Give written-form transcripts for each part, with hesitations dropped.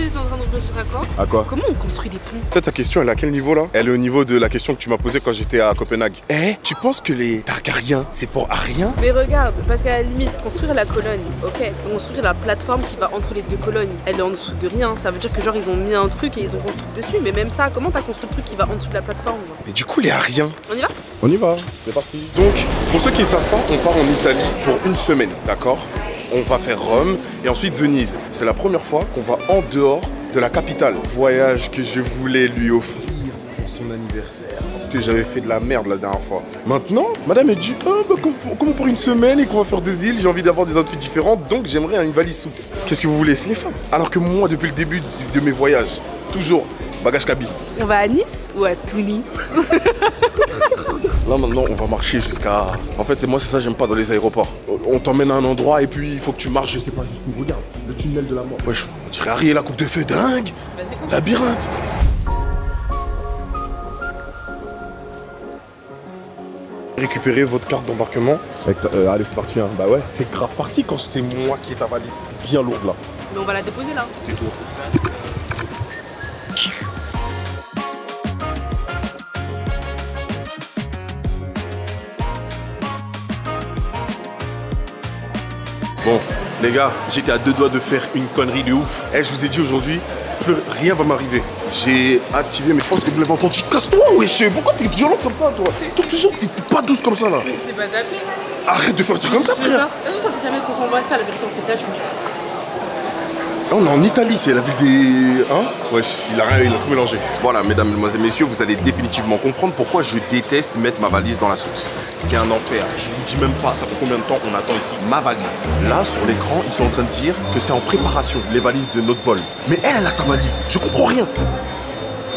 sais, j'étais en train de réfléchir à quoi? À quoi? Comment on construit des ponts? Peut-être ta question, elle est à quel niveau là? Elle est au niveau de la question que tu m'as posée quand j'étais à Copenhague. Eh, tu penses que les Targaryens, c'est pour rien? Mais regarde, parce qu'à la limite, construire la colonne, ok, construire la plateforme qui va entre les deux colonnes, elle est en dessous de rien. Ça veut dire que genre ils ont mis un truc et ils ont construit dessus. Mais même ça, comment t'as construit le truc qui va en dessous de la plateforme genre? Mais du coup, les Ariens. On y va? On y va, c'est parti. Donc, pour ceux qui ne savent pas, on part en Italie pour une semaine, d'accord? On va faire Rome et ensuite Venise. C'est la première fois qu'on va en dehors de la capitale. Voyage que je voulais lui offrir pour son anniversaire. Parce que j'avais fait de la merde la dernière fois. Maintenant, madame elle dit, oh, bah, comme pour une semaine et qu'on va faire 2 villes, j'ai envie d'avoir des outfits différents, donc j'aimerais une valise soute. Qu'est-ce que vous voulez? C'est les femmes. Alors que moi, depuis le début de mes voyages, toujours bagage cabine. On va à Nice ou à Tunis? Là maintenant on va marcher jusqu'à... En fait c'est ça j'aime pas dans les aéroports. On t'emmène à un endroit et puis il faut que tu marches, je sais pas jusqu'où. Regarde, le tunnel de la mort. Wesh, on dirait Harry et la coupe de feu dingue. Labyrinthe. Récupérez votre carte d'embarquement. Allez c'est parti hein. Bah ouais, c'est grave parti quand c'est moi qui ai ta valise bien lourde là. Mais on va la déposer là. C'est tout. Bon, les gars, j'étais à 2 doigts de faire une connerie de ouf. Eh, je vous ai dit aujourd'hui, plus rien va m'arriver. J'ai activé, mais je pense que vous l'avez entendu. Casse-toi, wesh. Pourquoi t'es violent comme ça, toi? Toi, toujours, t'es pas douce comme ça, là. Mais je t'ai pas appelé. Arrête de faire des trucs comme ça, frère. Toi, t'es jamais quand on voit ça, la vérité, en fait, là, tu me dis. Là, on est en Italie, c'est la ville des... Hein? Wesh, il a tout mélangé. Voilà, mesdames, mesdemoiselles, messieurs, vous allez définitivement comprendre pourquoi je déteste mettre ma valise dans la soute. C'est un enfer. Je vous dis même pas, ça fait combien de temps on attend ici ma valise. Là, sur l'écran, ils sont en train de dire que c'est en préparation, les valises de notre vol. Mais elle a sa valise. Je comprends rien.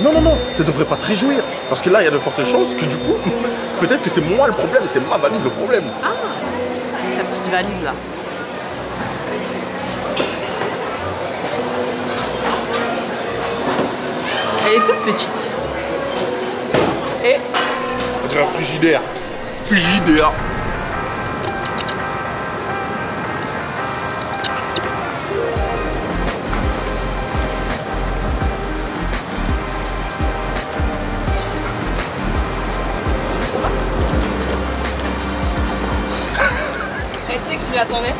Non, non, non, ça devrait pas te réjouir. Parce que là, il y a de fortes chances que du coup, peut-être que c'est moi le problème, c'est ma valise le problème. Ah, ta petite valise là. Elle est toute petite. Et On dirait un frigidaire. Frigidaire. tu sais que je m'y attendais.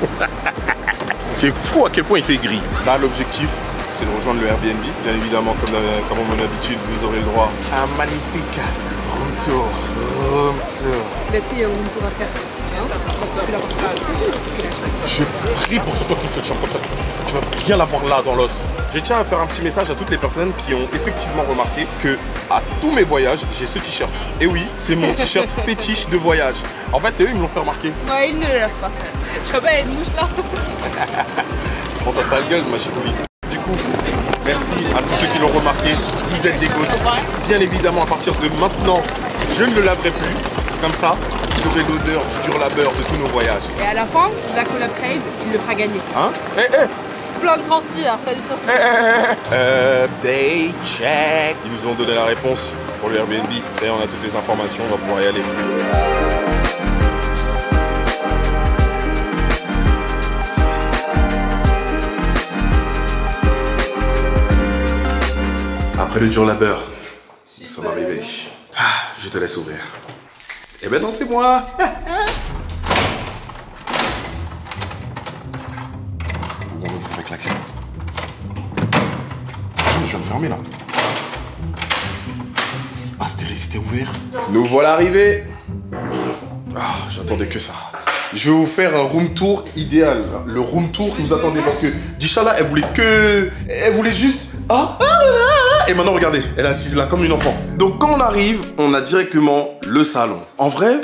C'est fou à quel point il fait gris. Là, l'objectif, c'est de rejoindre le Airbnb. Bien évidemment, comme à mon habitude, vous aurez le droit à un magnifique room tour. Room tour. Mais est-ce qu'il y a un room tour à faire? Je prie pour que ce soit qu'une seule chambre comme ça. Tu vas bien l'avoir là dans l'os. Je tiens à faire un petit message à toutes les personnes qui ont effectivement remarqué que à tous mes voyages, j'ai ce t-shirt. Et oui, c'est mon t-shirt fétiche de voyage. En fait, c'est eux qui me l'ont fait remarquer. Ouais, il ne le lave pas. Je vois pas, il y a une mouche là. C'est pour ta sale gueule, ma chérie. Du coup, merci à tous ceux qui l'ont remarqué. Vous êtes des gouttes. Bien évidemment, à partir de maintenant, je ne le laverai plus. Comme ça, vous aurez l'odeur du dur labeur de tous nos voyages. Et à la fin, la collab trade, il le fera gagner. Hein? Plein de transpi après, des choses. Update check. Ils nous ont donné la réponse pour le Airbnb. Et on a toutes les informations, on va pouvoir y aller. Après le dur labeur, nous sommes arrivés. Ah, je te laisse ouvrir. Eh ben non, c'est moi. On va ouvrir avec la clé. Je viens de fermer là. Ah, c'était ouvert. Nous voilà arrivés. Ah, j'attendais que ça. Je vais vous faire un room tour idéal. Le room tour que vous attendez parce que Disha là, elle voulait juste... Et maintenant, regardez, elle est assise là comme une enfant. Donc, quand on arrive, on a directement le salon. En vrai,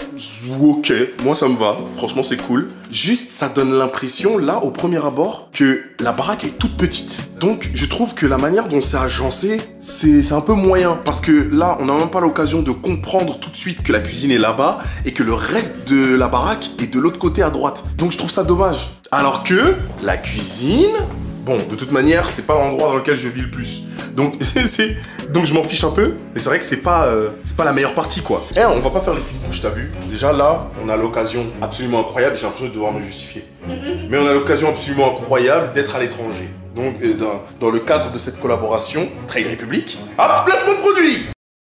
ok, moi ça me va. Franchement, c'est cool. Juste, ça donne l'impression, là, au premier abord, que la baraque est toute petite. Donc, je trouve que la manière dont c'est agencé, c'est un peu moyen. Parce que là, on n'a même pas l'occasion de comprendre tout de suite que la cuisine est là-bas et que le reste de la baraque est de l'autre côté à droite. Donc, je trouve ça dommage. Alors que la cuisine... Bon, de toute manière, c'est pas l'endroit dans lequel je vis le plus. Donc, donc je m'en fiche un peu, mais c'est vrai que c'est pas la meilleure partie, quoi. Eh, on va pas faire les fines bouches, t'as vu? Déjà, là, on a l'occasion absolument incroyable, j'ai l'impression de devoir me justifier. Mais on a l'occasion absolument incroyable d'être à l'étranger. Donc, dans le cadre de cette collaboration, Trade Republic, hop, placement de produit.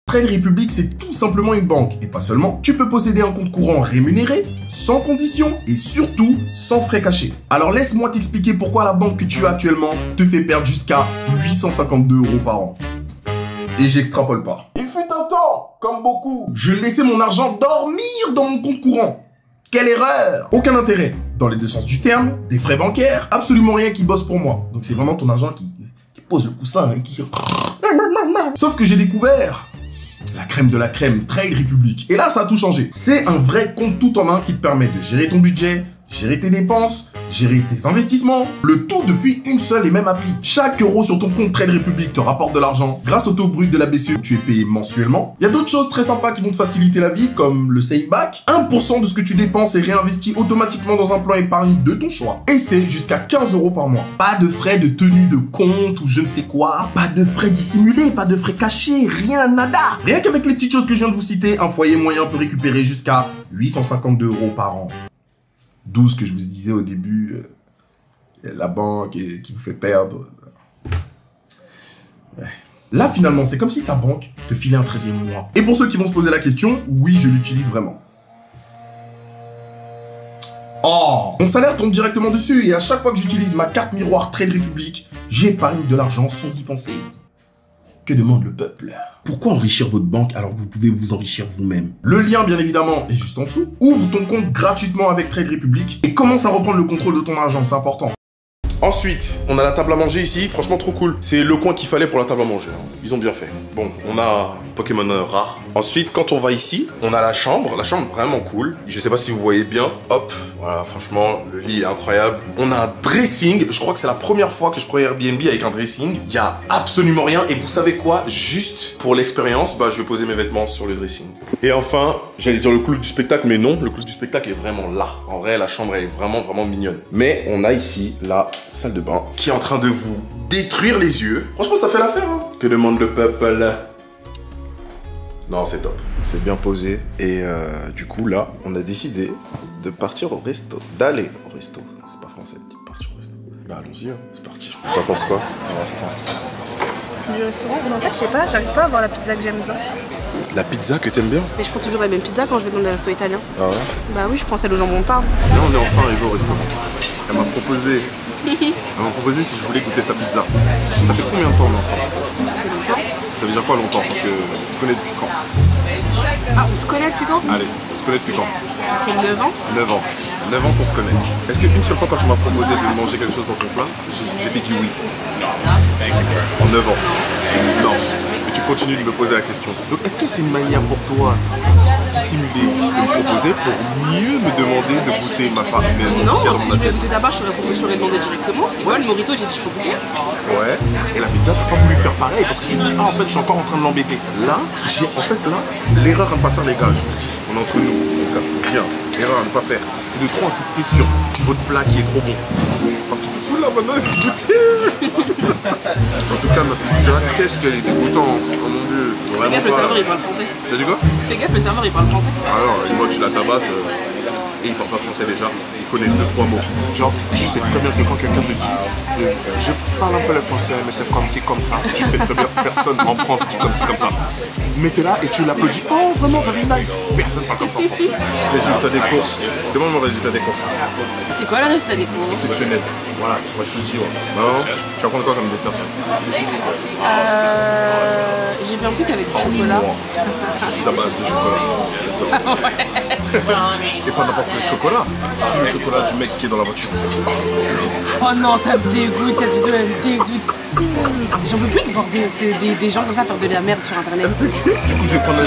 Trade Republic, c'est tout simplement une banque. Et pas seulement, tu peux posséder un compte courant rémunéré, sans condition et surtout sans frais cachés. Alors laisse-moi t'expliquer pourquoi la banque que tu as actuellement te fait perdre jusqu'à 852 € par an. Et j'extrapole pas. Il fut un temps, comme beaucoup, je laissais mon argent dormir dans mon compte courant. Quelle erreur! Aucun intérêt, dans les deux sens du terme, des frais bancaires, absolument rien qui bosse pour moi. Donc c'est vraiment ton argent qui pose le coussin et qui... Sauf que j'ai découvert la crème de la crème, Trade Republic. Et là, ça a tout changé. C'est un vrai compte tout en un qui te permet de gérer ton budget, gérer tes dépenses, gérer tes investissements, le tout depuis une seule et même appli. Chaque euro sur ton compte Trade Republic te rapporte de l'argent grâce au taux brut de la BCE, tu es payé mensuellement. Il y a d'autres choses très sympas qui vont te faciliter la vie, comme le Save Back. 1% de ce que tu dépenses est réinvesti automatiquement dans un plan épargne de ton choix. Et c'est jusqu'à 15 € par mois. Pas de frais de tenue de compte ou je ne sais quoi. Pas de frais dissimulés, pas de frais cachés, rien, nada. Rien qu'avec les petites choses que je viens de vous citer, un foyer moyen peut récupérer jusqu'à 852 € par an. D'où ce que je vous disais au début, la banque qui vous fait perdre. Ouais. Là, finalement, c'est comme si ta banque te filait un 13e mois. Et pour ceux qui vont se poser la question, oui, je l'utilise vraiment. Oh, mon salaire tombe directement dessus et à chaque fois que j'utilise ma carte miroir Trade Republic, j'épargne de l'argent sans y penser. Que demande le peuple? Pourquoi enrichir votre banque alors que vous pouvez vous enrichir vous-même? Le lien, bien évidemment, est juste en dessous. Ouvre ton compte gratuitement avec Trade Republic et commence à reprendre le contrôle de ton argent, c'est important. Ensuite, on a la table à manger ici, franchement trop cool. C'est le coin qu'il fallait pour la table à manger. Ils ont bien fait. Bon, on a Pokémon rare. Ensuite, quand on va ici, on a la chambre vraiment cool. Je sais pas si vous voyez bien. Hop, voilà, franchement, le lit est incroyable. On a un dressing. Je crois que c'est la première fois que je prends Airbnb avec un dressing. Il y a absolument rien. Et vous savez quoi? Juste pour l'expérience, bah, je vais poser mes vêtements sur le dressing. Et enfin, j'allais dire le clou du spectacle, mais non, le clou du spectacle est vraiment là. En vrai, la chambre, elle est vraiment mignonne. Mais on a ici la salle de bain qui est en train de vous détruire les yeux. Franchement, ça fait l'affaire, hein. Que demande le peuple? Non, c'est top. C'est bien posé. Et du coup, là, on a décidé de partir au resto. D'aller au resto. C'est pas français de partir au resto. Bah, allons-y, hein. C'est parti. T'en penses quoi? Pour l'instant. Du restaurant? Mais en fait, je sais pas, j'arrive pas à avoir la pizza que j'aime bien. La pizza que t'aimes bien? Mais je prends toujours la même pizza quand je vais dans des restos italiens. Ah ouais? Bah oui, je prends celle au jambon de Parme. Là, on est enfin arrivé au restaurant. Elle m'a proposé si je voulais goûter sa pizza. Ça fait combien de temps on est ensemble? Ça fait longtemps. Ça veut dire quoi longtemps? Parce que on se connaît depuis quand? Ah, on se connaît depuis quand? Allez, on se connaît depuis quand? Ça fait 9 ans. 9 ans. 9 ans qu'on se connaît. Est-ce qu'une seule fois quand tu m'as proposé de manger quelque chose dans ton plat, j'ai dit oui? En 9 ans. Non. Mais tu continues de me poser la question. Donc est-ce que c'est une manière pour toi dissimulée de me proposer pour mieux me demander de goûter ma part? Non, si je voulais goûter ta part, je t'aurais demandé directement. Tu vois, le Morito, j'ai dit je peux goûter. Ouais. Et la pizza, t'as pas voulu faire pareil parce que tu te dis, ah en fait, je suis encore en train de l'embêter. Là, l'erreur à ne pas faire, les gars, je vous dis, on est entre nous, les gars, bien. L'erreur à ne pas faire, c'est de trop insister sur votre plat qui est trop bon. Parce que du coup, là, maintenant, il faut goûter. En tout cas, ma pizza, qu'est-ce qu'elle est dégoûtante. Oh mon dieu. Fais gaffe, le serveur, il parle français. T'as dit quoi? Fais gaffe, le serveur, il parle français. Alors, il voit que je la tabasse. Et il parle pas français déjà, il connaît 2-3 mots. Genre, tu sais très bien que quand quelqu'un te dit je parle un peu le français, mais c'est comme ci, comme ça. Tu sais très bien que personne en France dit comme ci, comme ça. Mais t'es là et tu l'applaudis. Oh, vraiment, very nice. Personne parle comme ça en France. Résultat des courses. Demande-moi le résultat des courses. C'est quoi le résultat des courses? Exceptionnel. Voilà, moi je te le dis. Ouais. Non, tu vas prendre quoi comme dessert? J'ai vu un truc avec du chocolat. C'est à base de chocolat. Et pas n'importe quel chocolat. C'est le chocolat du mec qui est dans la voiture. Oh non, ça me dégoûte, cette vidéo elle me dégoûte. J'en peux plus de voir des gens comme ça faire de la merde sur internet. Du coup, je vais prendre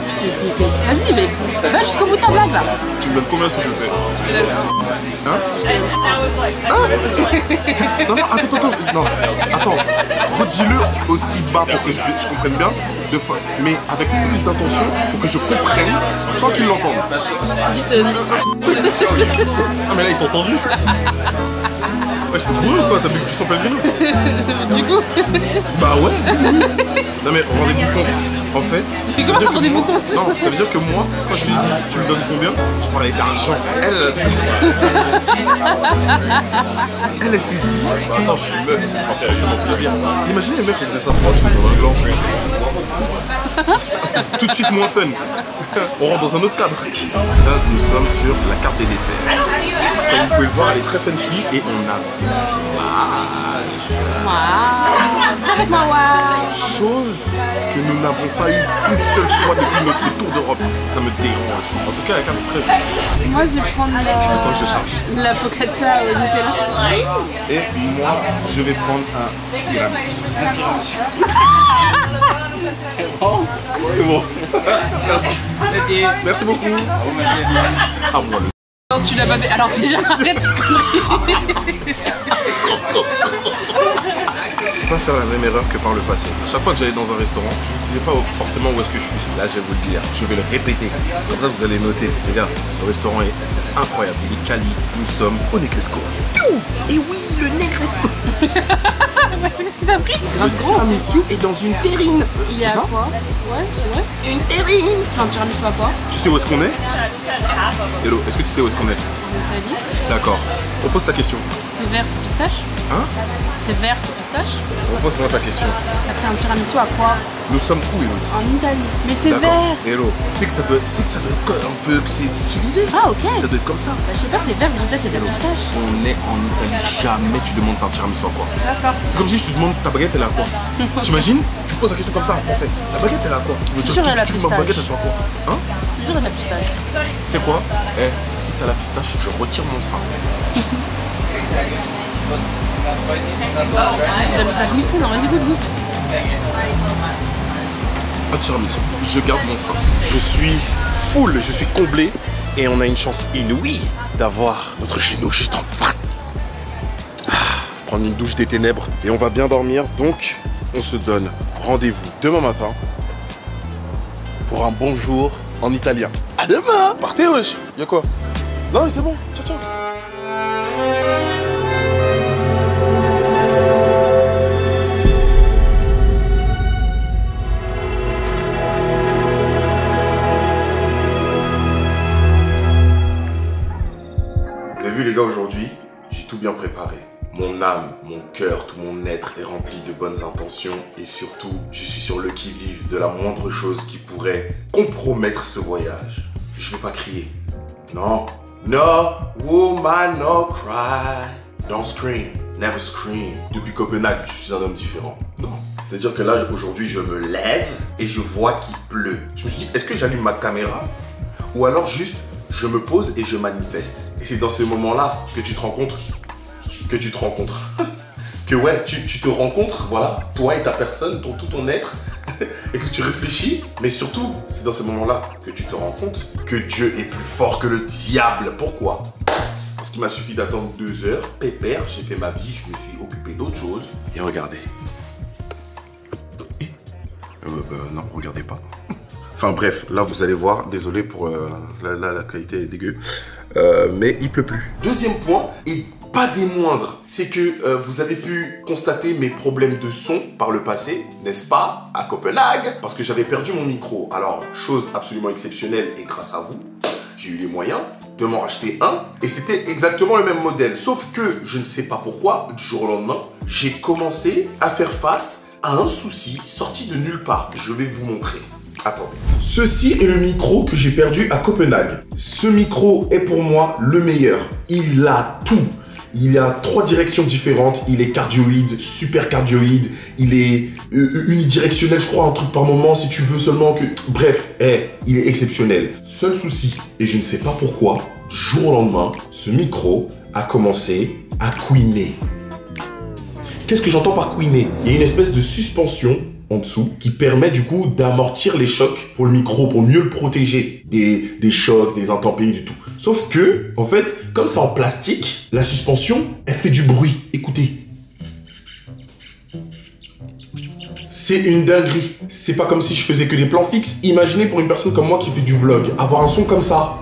Je te déteste. Vas-y, mec, va jusqu'au bout de ta blague là. Tu me donnes combien si je le fais? Je te donne. Hein? Non, attends. Non, attends. Redis-le aussi bas pour que je comprenne bien. De fois, mais avec plus d'intention pour que je comprenne sans qu'il l'entende. Tu dis c'est non. Ah, mais là, il t'a entendu. Ouais, je te bourre ou quoi? T'as bu du sang Pellegrino? Du coup? Bah ouais. Non mais rendez-vous compte. En fait... Mais comment ça rendez-vous compte? Non, ça veut dire que moi, quand je lui dis tu me donnes combien, je parlais d'argent. Elle s'est dit, bah, attends, je suis une meuf, c'est forcément plaisir. Imaginez le mec qui faisait ça proche dans un gland. C'est tout de suite moins fun. On rentre dans un autre cadre. Là, nous sommes sur la carte des desserts. Comme vous pouvez le voir, elle est très fancy et on a des images. Ça va être ma Chose que nous n'avons pas eu une seule fois depuis notre tour d'Europe. Ça me dérange. En tout cas, la carte est très jolie. Moi, je vais prendre la focaccia au Nutella. Et moi, je vais prendre un tiramisu. C'est bon. C'est bon. Merci. Merci beaucoup. Ah, moi, le... Non, tu l'as pas fait. Alors, si j'arrête. Pas faire la même erreur que par le passé. À chaque fois que j'allais dans un restaurant, je ne disais pas forcément où est-ce que je suis. Là, je vais vous le dire. Je vais le répéter. Comme ça, vous allez noter. Les gars, le restaurant est incroyable. Il est quali. Nous sommes au Negresco. Et oui, le Negresco. C'est ce que t'as pris? Le tiramisu est dans une terrine. Il y a quoi? Ouais, c'est vrai. Une terrine. Tu fais un tiramisu à quoi? Tu sais où est-ce qu'on est? Hello, est-ce que tu sais où est-ce qu'on est? En Italie. D'accord. Repose ta question. C'est vert, c'est pistache? Hein? C'est vert, c'est pistache? Repose-moi ta question. T'as pris un tiramisu à quoi? Nous sommes où, Elodie? En Italie. Mais c'est D'accord. vert. Hello. C'est que ça doit être un peu que c'est stylisé. Ah, ok. Ça doit être comme ça. Bah, je sais pas, c'est vert, mais peut-être qu'il y a de la pistache. On est en Italie. Jamais tu demandes ça un tiramisu à quoi. D'accord. C'est comme si je te demande ta baguette elle est à quoi. T'imagines? Tu poses la question comme ça en français. Ta baguette elle est à quoi? Je suis sûre elle a la Tu veux ma pistache. baguette elle soit à quoi? Hein? Toujours de la pistache. C'est quoi? Eh, si ça a la pistache, je retire mon sein. C'est de la pistache mixée, non, vas-y, goûte. Pas de tiramisu. Je garde mon sein. Je suis full, je suis comblé. Et on a une chance inouïe d'avoir notre chez nous juste en face. Prendre une douche des ténèbres et on va bien dormir. Donc, on se donne rendez-vous demain matin pour un bonjour en italien. À demain. Partez, wesh. Y'a quoi? Non, mais c'est bon. Ciao, ciao. Vous avez vu les gars, aujourd'hui, j'ai tout bien préparé. Mon âme, mon cœur, tout mon être est rempli de bonnes intentions et surtout, je suis sur le qui-vive de la moindre chose qui pourrait compromettre ce voyage. Je vais pas crier. Non. No, woman, no cry. Don't scream, never scream. Depuis Copenhague, je suis un homme différent. Non. C'est-à-dire que là, aujourd'hui, je me lève et je vois qu'il pleut. Je me suis dit, est-ce que j'allume ma caméra? Ou alors juste, je me pose et je manifeste. Et c'est dans ces moments-là que tu te rencontres. Que ouais, tu te rencontres, voilà, toi et ta personne, tout ton être, et que tu réfléchis. Mais surtout, c'est dans ces moments-là que tu te rends compte que Dieu est plus fort que le diable. Pourquoi? Parce qu'il m'a suffi d'attendre 2 heures, pépère, j'ai fait ma vie, je me suis occupé d'autres choses. Et regardez. Non, regardez pas. Enfin bref, là vous allez voir, désolé pour la qualité est dégueu, mais il pleut plus. Deuxième point, et pas des moindres, c'est que vous avez pu constater mes problèmes de son par le passé, n'est-ce pas, à Copenhague, parce que j'avais perdu mon micro. Alors, chose absolument exceptionnelle, et grâce à vous, j'ai eu les moyens de m'en racheter un, et c'était exactement le même modèle, sauf que, je ne sais pas pourquoi, du jour au lendemain, j'ai commencé à faire face à un souci sorti de nulle part. Je vais vous montrer. Attendez. Ceci est le micro que j'ai perdu à Copenhague. Ce micro est pour moi le meilleur. Il a tout. Il a 3 directions différentes. Il est cardioïde, super cardioïde. Il est unidirectionnel, je crois, un truc par moment, si tu veux seulement que... Bref, il est exceptionnel. Seul souci, et je ne sais pas pourquoi, du jour au lendemain, ce micro a commencé à couiner. Qu'est-ce que j'entends par couiner? Il y a une espèce de suspension en dessous qui permet du coup d'amortir les chocs pour le micro, pour mieux le protéger des chocs, des intempéries, du tout. Sauf que, en fait, comme c'est en plastique, la suspension, elle fait du bruit. Écoutez. C'est une dinguerie. C'est pas comme si je faisais que des plans fixes. Imaginez pour une personne comme moi qui fait du vlog, avoir un son comme ça.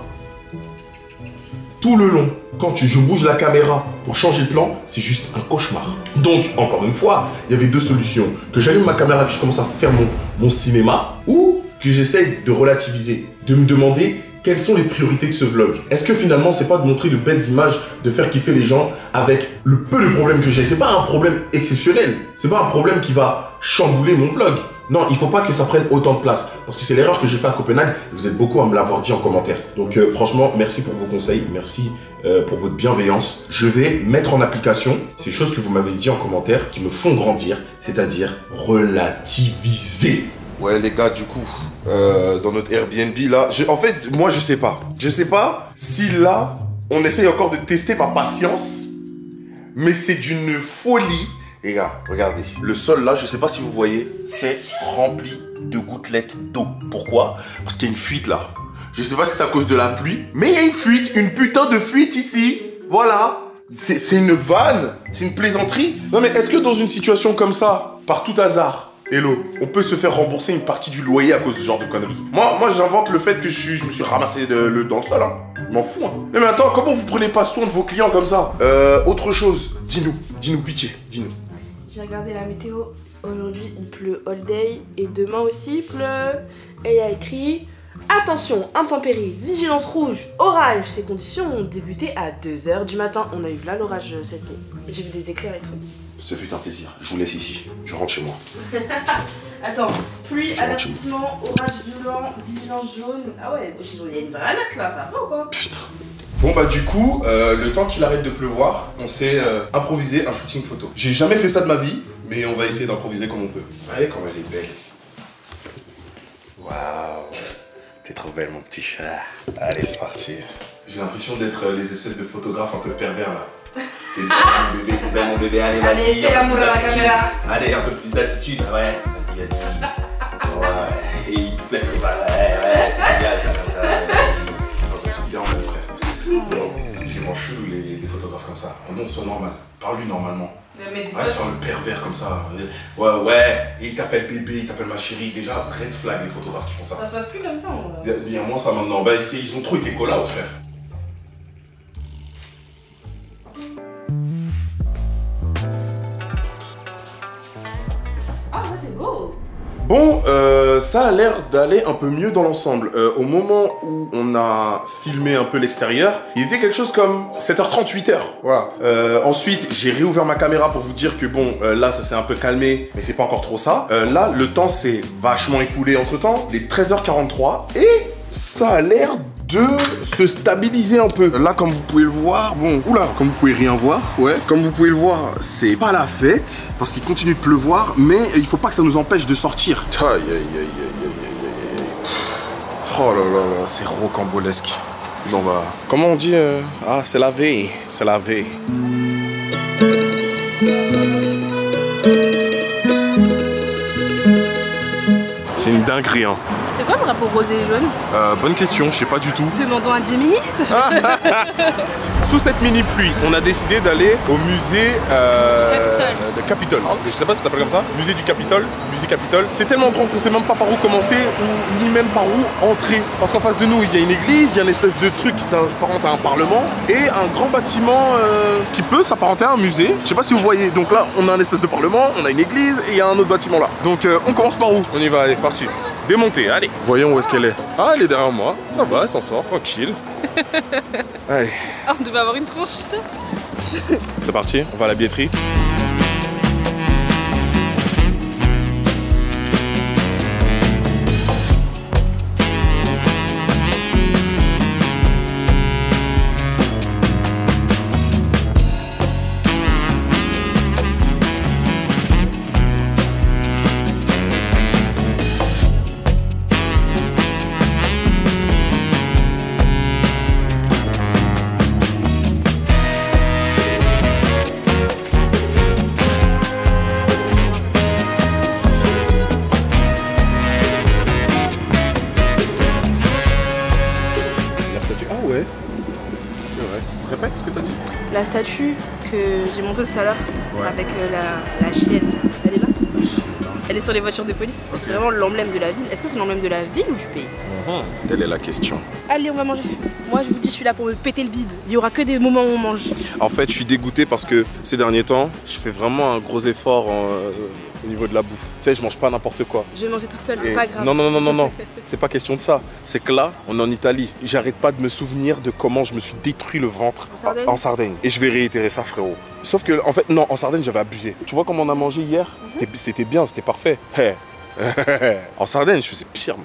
Tout le long, quand je bouge la caméra pour changer de plan, c'est juste un cauchemar. Donc, encore une fois, il y avait 2 solutions. Que j'allume ma caméra, que je commence à faire mon cinéma ou que j'essaye de relativiser, de me demander quelles sont les priorités de ce vlog. Est-ce que finalement, c'est pas de montrer de belles images, de faire kiffer les gens avec le peu de problèmes que j'ai? C'est pas un problème exceptionnel. C'est pas un problème qui va chambouler mon vlog. Non, il faut pas que ça prenne autant de place. Parce que c'est l'erreur que j'ai fait à Copenhague. Vous êtes beaucoup à me l'avoir dit en commentaire. Donc franchement, merci pour vos conseils. Merci pour votre bienveillance. Je vais mettre en application ces choses que vous m'avez dit en commentaire qui me font grandir. C'est-à-dire relativiser. Ouais les gars, du coup, dans notre Airbnb là, en fait, moi je sais pas. Je sais pas si là, on essaye encore de tester ma patience, mais c'est d'une folie. Les gars, regardez. Le sol là, je sais pas si vous voyez, c'est rempli de gouttelettes d'eau. Pourquoi? Parce qu'il y a une fuite là. Je sais pas si c'est à cause de la pluie, mais il y a une fuite, une putain de fuite ici. Voilà. C'est une vanne, c'est une plaisanterie. Non mais est-ce que dans une situation comme ça, par tout hasard, hello, on peut se faire rembourser une partie du loyer à cause de ce genre de conneries? Moi j'invente le fait que je me suis ramassé dans le sol, hein. Je m'en fous, hein. Mais attends, comment vous prenez pas soin de vos clients comme ça? Autre chose, dis-nous, pitié, dis-nous. J'ai regardé la météo, aujourd'hui il pleut all day et demain aussi il pleut. Et il y a écrit attention, intempéries, vigilance rouge, orage. Ces conditions ont débuté à 2 h du matin. On a eu là l'orage cette nuit. J'ai vu des éclairs et tout. Ce fut un plaisir. Je vous laisse ici. Je rentre chez moi. Attends, pluie, avertissement, orage violent, vigilance jaune. Ah ouais, il y a une vraie alerte là, ça va ou quoi? Putain. Bon bah du coup, le temps qu'il arrête de pleuvoir, on s'est improvisé un shooting photo. J'ai jamais fait ça de ma vie, mais on va essayer d'improviser comme on peut. Allez, comme elle est belle. Waouh, t'es trop belle mon petit chat. Allez, c'est parti. J'ai l'impression d'être les espèces de photographes un peu pervers là. T'es belle mon bébé, allez vas-y. Allez, fais l'amour à la caméra. Allez, un peu plus d'attitude, ouais. Vas-y. Ouais, et il flex le bal, ouais, c'est génial ça comme ça. Quand on se dérange mon frère. Bon, j'ai vraiment chelou les photographes comme ça. Un nom soit normal. Parle-lui normalement. Arrête de faire le pervers comme ça. Ouais, et il t'appelle bébé, il t'appelle ma chérie. Déjà, red flag les photographes qui font ça. Ça se passe plus comme ça. Il y a moins ça maintenant. Bah, ils ont trop été call out, frère. Ah, ça c'est beau. Bon, ça a l'air d'aller un peu mieux dans l'ensemble. Au moment où on a filmé un peu l'extérieur, il était quelque chose comme 7h30, 8h. Voilà. Ensuite, j'ai réouvert ma caméra pour vous dire que bon, là, ça s'est un peu calmé, mais c'est pas encore trop ça. Là, le temps s'est vachement écoulé entre-temps, les 13h43, et ça a l'air de se stabiliser un peu. Là, comme vous pouvez le voir, bon, oula, comme vous pouvez rien voir, ouais, comme vous pouvez le voir, c'est pas la fête, parce qu'il continue de pleuvoir, mais il faut pas que ça nous empêche de sortir. Aïe. Oh là là, c'est rocambolesque. Bon bah, comment on dit Ah, c'est la veille, c'est la veille. C'est une dinguerie, hein. C'est quoi le rapport rosé et jaune? Bonne question, je sais pas du tout. Demandons à Gemini. Sous cette mini pluie, on a décidé d'aller au musée de Capitole. Je sais pas si ça s'appelle comme ça. Musée du Capitole, musée Capitole. C'est tellement grand qu'on sait même pas par où commencer ou ni même par où entrer. Parce qu'en face de nous, il y a une église, il y a une espèce de truc qui s'apparente à un parlement et un grand bâtiment qui peut s'apparenter à un musée. Je sais pas si vous voyez. Donc là, on a un espèce de parlement, on a une église et il y a un autre bâtiment là. Donc on commence par où? On y va, allez, parti. Démontée, allez. Voyons où est-ce qu'elle est. Ah, elle est derrière moi. Ça va, elle s'en sort, tranquille. Allez. Ah, on devait avoir une tronche. C'est parti, on va à la billetterie. Répète ce que t'as dit. La statue que j'ai montée tout à l'heure, avec la chienne, elle est là. Elle est sur les voitures de police. C'est vraiment l'emblème de la ville. Est-ce que c'est l'emblème de la ville ou du pays? Telle est la question. Allez, on va manger. Moi, je vous dis, je suis là pour me péter le bide. Il y aura que des moments où on mange. En fait, je suis dégoûté parce que ces derniers temps, je fais vraiment un gros effort au niveau de la bouffe. Tu sais, je mange pas n'importe quoi. Je vais manger toute seule, c'est pas grave. Non. C'est pas question de ça. C'est que là, on est en Italie. J'arrête pas de me souvenir de comment je me suis détruit le ventre en Sardaigne. Et je vais réitérer ça, frérot. Sauf que, en fait, non, en Sardaigne, j'avais abusé. Tu vois comment on a mangé hier? C'était bien, c'était parfait. Hey. En Sardaigne, je faisais pire.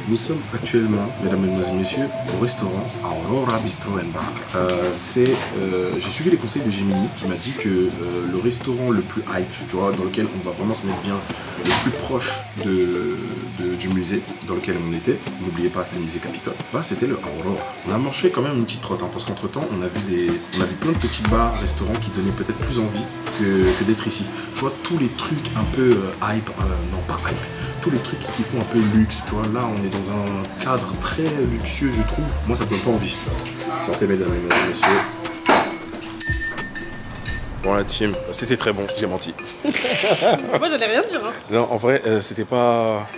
Nous sommes actuellement, mesdames, mesdemoiselles, messieurs, au restaurant Aurora Bistro & Bar. J'ai suivi les conseils de Gemini qui m'a dit que le restaurant le plus hype, tu vois, dans lequel on va vraiment se mettre bien, le plus proche du musée dans lequel on était, n'oubliez pas, c'était le musée Capitole, bah, c'était le Aurora. On a marché quand même une petite trotte, hein, parce qu'entre temps, on a vu plein de petits bars, restaurants qui donnaient peut-être plus envie que d'être ici. Tu vois, tous les trucs un peu hype, non pas hype, tous les trucs qui font un peu luxe, tu vois, là on est dans un cadre très luxueux, je trouve. Moi ça me donne pas envie. Santé mesdames et messieurs. Bon la team, c'était très bon, j'ai menti. Moi j'allais rien dire. Hein. Non, en vrai, c'était pas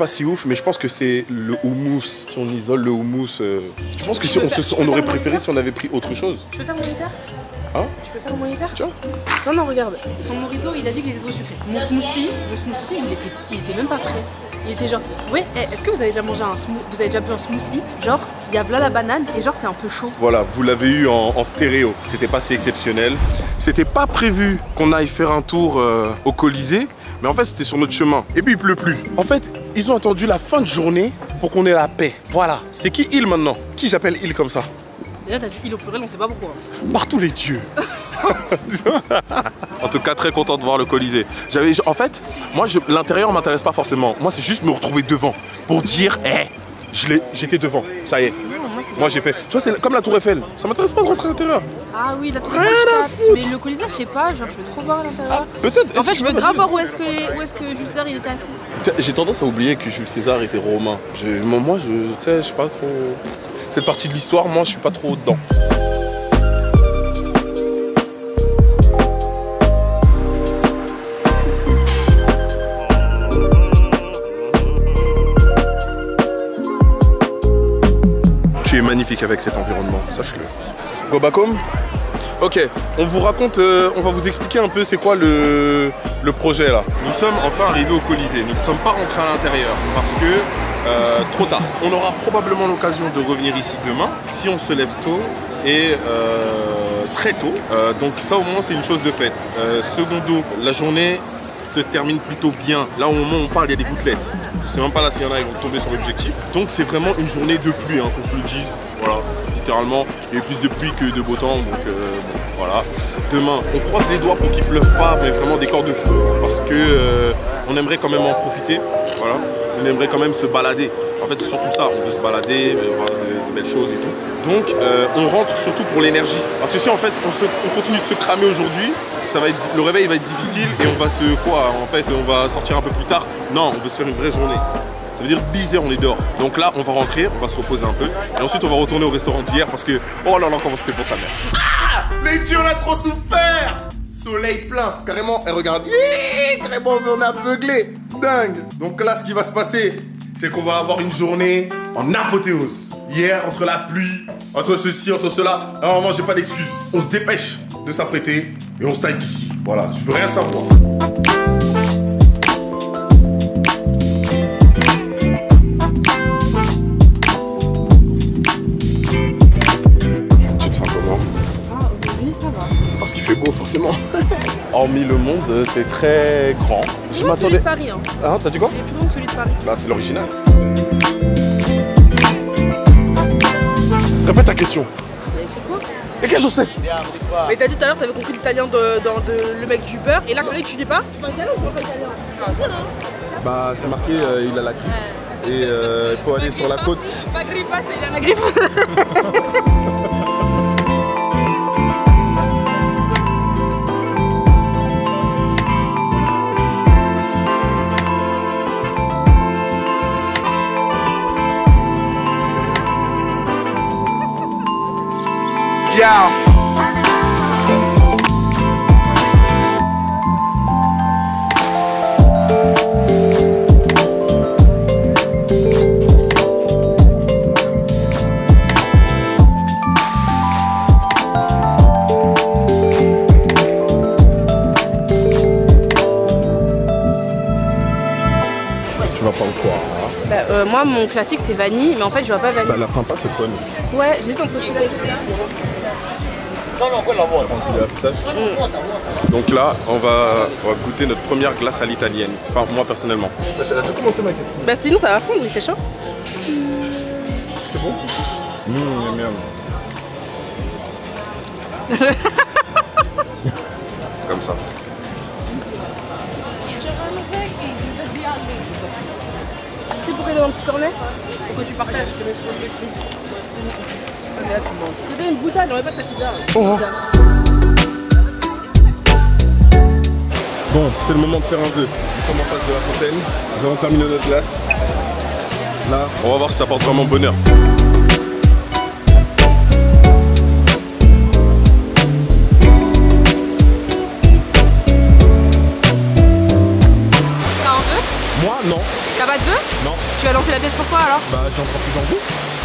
si ouf, mais je pense que c'est le houmous. Si on isole le houmous, je pense que si on aurait préféré si on avait pris autre chose. Tu peux faire mon moniteur? Hein? Tu peux faire mon moniteur? Tu vois? Non, regarde. Son mojito, il a dit qu'il était trop sucré. Mon smoothie, il était même pas frais. Il était genre, ouais, est-ce que vous avez déjà mangé vous avez déjà bu un smoothie? Genre, il y a là la banane et genre c'est un peu chaud. Voilà, vous l'avez eu en stéréo. C'était pas si exceptionnel. C'était pas prévu qu'on aille faire un tour au Colisée, mais en fait c'était sur notre chemin. Et puis il pleut plus. En fait, ils ont attendu la fin de journée pour qu'on ait la paix. Voilà. C'est qui il maintenant? Qui j'appelle il comme ça? Déjà t'as dit il au pluriel, on sait pas pourquoi. Par tous les dieux. En tout cas, très content de voir le Colisée. En fait, moi, l'intérieur m'intéresse pas forcément. Moi, c'est juste me retrouver devant pour dire, j'étais devant. Ça y est. Moi, j'ai fait. Tu vois, c'est comme la Tour Eiffel. Ça m'intéresse pas de rentrer à l'intérieur. Ah oui, la Tour Eiffel. Mais le Colisée, je sais pas. Genre, je veux trop voir à l'intérieur. Peut-être. En fait, je veux grave voir où est-ce que Jules César il était assis. J'ai tendance à oublier que Jules César était romain. Moi, tu sais, je suis pas trop. Cette partie de l'histoire, moi, je suis pas trop dedans. Tu es magnifique avec cet environnement, sache-le. Go back home? Ok, on vous raconte, on va vous expliquer un peu c'est quoi le projet là. Nous sommes enfin arrivés au Colisée, nous ne sommes pas rentrés à l'intérieur parce que trop tard. On aura probablement l'occasion de revenir ici demain si on se lève tôt et très tôt. Donc ça au moins c'est une chose de faite. Secondo, la journée se termine plutôt bien. Là au moment où on parle il y a des gouttelettes. Je sais même pas là s'il y en a qui vont tomber sur l'objectif. Donc c'est vraiment une journée de pluie, hein, qu'on se le dise. Voilà, littéralement il y a eu plus de pluie que de beau temps. Donc bon, voilà. Demain on croise les doigts pour qu'il pleuve pas, mais vraiment des corps de fou. Parce que on aimerait quand même en profiter. Voilà. On aimerait quand même se balader. En fait, c'est surtout ça. On veut se balader, voir de belles choses et tout. Donc, on rentre surtout pour l'énergie. Parce que si en fait, on continue de se cramer aujourd'hui, le réveil va être difficile et on va on va sortir un peu plus tard. Non, on veut se faire une vraie journée. Ça veut dire 10 heures, on est dehors. Donc là, on va rentrer, on va se reposer un peu. Et ensuite, on va retourner au restaurant d'hier parce que, oh là là, comment c'était pour sa mère. Ah, mais Dieu, on a trop souffert. Soleil plein, carrément, et regarde, carrément, on est aveuglé. Dingue. Donc là, ce qui va se passer, c'est qu'on va avoir une journée en apothéose. Hier, entre la pluie, entre ceci, entre cela, normalement, j'ai pas d'excuses. On se dépêche de s'apprêter et on se taille d'ici. Voilà, je veux rien savoir. Tu te sens comment? Ah, aujourd'hui, ça va. Parce qu'il fait beau, forcément. Hormis le monde, c'est très grand. Je m'attendais. Celui de Paris, hein. Hein, t'as dit quoi? Il est plus long que celui de Paris. Bah, c'est l'original. Répète ta question. Il a écrit quoi? Et qu'est-ce que je sais? Mais t'as dit tout à l'heure, t'avais compris l'italien de le mec du beurre, et là, quand tu dis pas, tu parles italien ou tu parles pas italien? Bah, c'est marqué, il a la grippe. Et il faut aller sur la côte. Pas grippe, c'est il a la grippe. Yeah. Tu vas prendre quoi? Bah, moi, mon classique, c'est vanille, mais en fait, je vois pas vanille. Ça a l'air sympa ce cône. Ouais, j'hésite entre celui-là et celui-là. Celui à pistache. Donc là, on va goûter notre première glace à l'italienne. Enfin, moi personnellement. Elle a déjà commencé, mec. Bah, sinon, ça va fondre, il fait chaud. C'est bon? Miam. Comme ça. Tu sais pourquoi il est dans un petit cornet? Pour que tu partages. Mais là, tu manges. C'était une boutade, on va pas ta pizza. Bon, c'est le moment de faire un vœu. Nous sommes en face de la fontaine. Nous avons terminé notre glace. Là, on va voir si ça porte vraiment bonheur. T'as un vœu? Moi, non. T'as pas de vœu? Non. Tu vas lancer la pièce pourquoi alors? Bah, j'ai encore plus d'envie.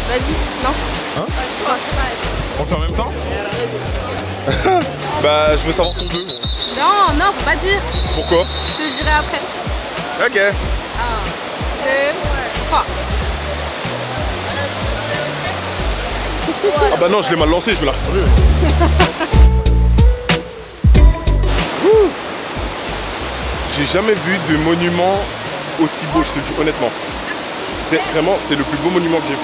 Vas-y, lance. Hein? Oh, On le fait en même temps? vas-y. Bah, je veux savoir ton vœu. Non, non, faut pas dire. Pourquoi? Je te le dirai après. Ok. 1, 2, 3. Ah bah non, je l'ai mal lancé, je vais la retourner. J'ai jamais vu de monument aussi beau, je te le dis honnêtement. C'est vraiment, c'est le plus beau monument que j'ai vu.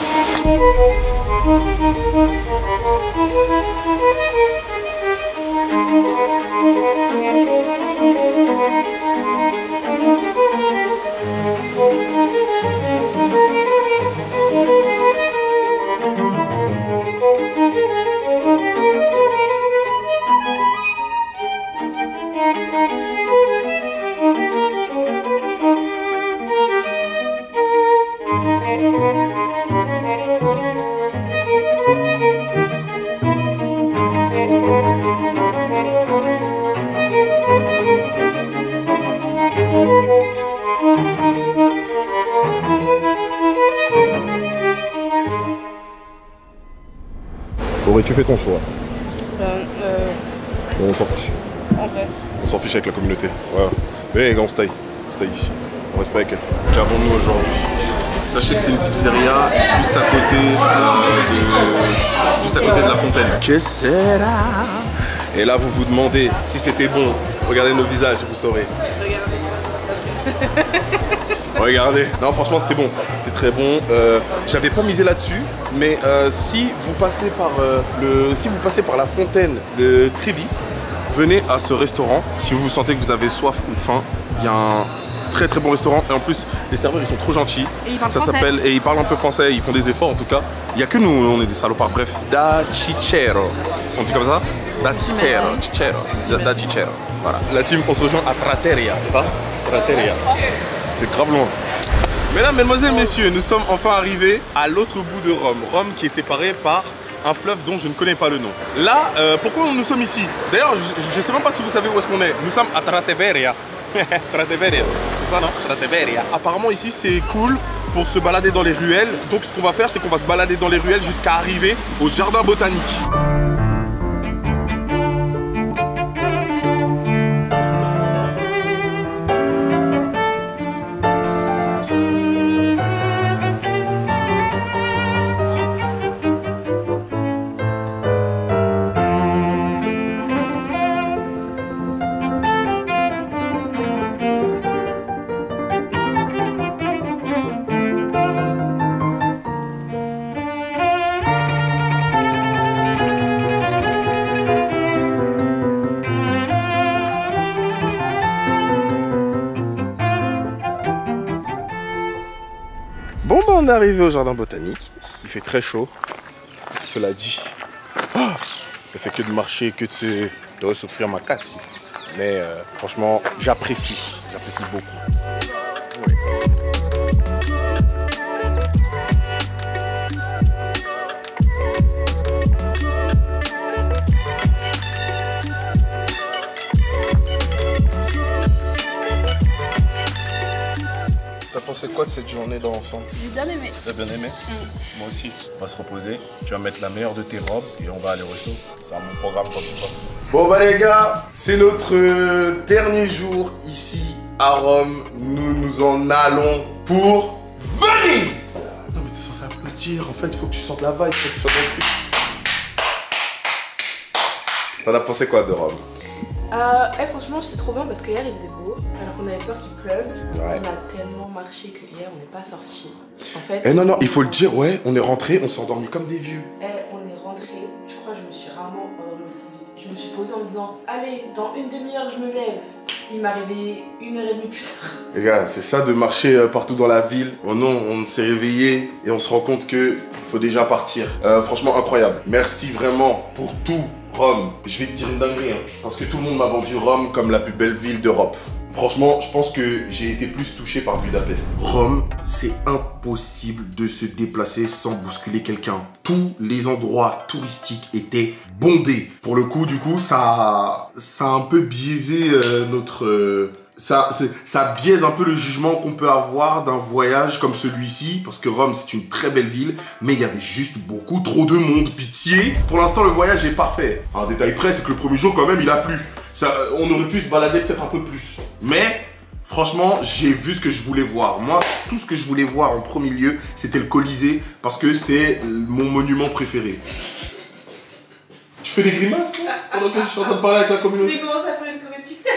Aurais-tu fait ton choix? On s'en fiche. En vrai. On s'en fiche avec la communauté. Voilà. Mais les gars, on se taille. On se taille d'ici. On reste pas avec elle. Qu'avons-nous aujourd'hui? Sachez que c'est une pizzeria juste à côté de la fontaine. Que sera? Et là, vous vous demandez si c'était bon. Regardez nos visages, vous saurez. Regardez. Non, franchement, c'était bon. C'était très bon. J'avais pas misé là-dessus, mais si vous passez par la fontaine de Trévi, venez à ce restaurant. Si vous sentez que vous avez soif ou faim, il y a un très très bon restaurant. Et en plus, les serveurs, ils sont trop gentils. Et ils parlent Ça français. s'appelle, et ils parlent un peu français. Ils font des efforts en tout cas. Il y a que nous, on est des salopards. Bref, Da Cicero. On dit comme ça? Da Cicero. Da Cicero. Voilà. La team, on se rejoint à Trattoria, c'est ça? Trattoria. C'est grave loin. Mesdames, mesdemoiselles, messieurs, nous sommes enfin arrivés à l'autre bout de Rome. Rome qui est séparée par un fleuve dont je ne connais pas le nom. Là, pourquoi nous sommes ici? D'ailleurs, je ne sais même pas si vous savez où est-ce qu'on est. Nous sommes à Trattoria. Trattoria, c'est ça non? Trattoria. Apparemment ici c'est cool pour se balader dans les ruelles. Donc ce qu'on va faire, c'est qu'on va se balader dans les ruelles jusqu'à arriver au jardin botanique. bah, on est arrivé au jardin botanique. Il fait très chaud. Cela dit, ne fait que de marcher, que de souffrir ma casse. Mais franchement, j'apprécie beaucoup. Ouais. T'as pensé quoi de cette journée dans l'ensemble? J'ai bien aimé. T'as bien aimé? Moi aussi. On va se reposer. Tu vas mettre la meilleure de tes robes et on va aller au resto. C'est un bon programme quand tu vas. Bon bah les gars, c'est notre dernier jour ici à Rome. Nous en allons pour Venise. Non mais t'es censé applaudir. En fait, il faut que tu sentes la vibe. Faut que tu sois dans le truc. T'en as pensé quoi de Rome? Franchement, c'est trop bien parce qu'hier il faisait beau, alors qu'on avait peur qu'il pleuve. Ouais. On a tellement marché que hier on n'est pas sorti. En fait. Non, il faut le dire, ouais, on est rentré, on s'est endormi comme des vieux. On est rentré, je crois que je me suis rarement endormi aussi vite. Je me suis posée en me disant, allez, dans une demi-heure je me lève. Il m'est réveillé 1h30 plus tard. Les gars, c'est ça de marcher partout dans la ville. Oh non, on s'est réveillé et on se rend compte que faut déjà partir. Franchement, incroyable. Merci vraiment pour tout. Rome, je vais te dire une dinguerie, hein, parce que tout le monde m'a vendu Rome comme la plus belle ville d'Europe. Franchement, je pense que j'ai été plus touché par Budapest. Rome, c'est impossible de se déplacer sans bousculer quelqu'un. Tous les endroits touristiques étaient bondés. Pour le coup, du coup, ça a un peu biaisé notre... Ça biaise un peu le jugement qu'on peut avoir d'un voyage comme celui-ci, parce que Rome c'est une très belle ville, mais il y avait juste beaucoup trop de monde, pitié. Pour l'instant le voyage est parfait. Un détail près, c'est que le premier jour quand même il a plu. On aurait pu se balader peut-être un peu plus. Mais franchement, j'ai vu ce que je voulais voir. Moi, tout ce que je voulais voir en premier lieu, c'était le Colisée, parce que c'est mon monument préféré. Tu fais des grimaces pendant que je suis en train de parler avec la communauté? J'ai commencé à faire une choré TikTok.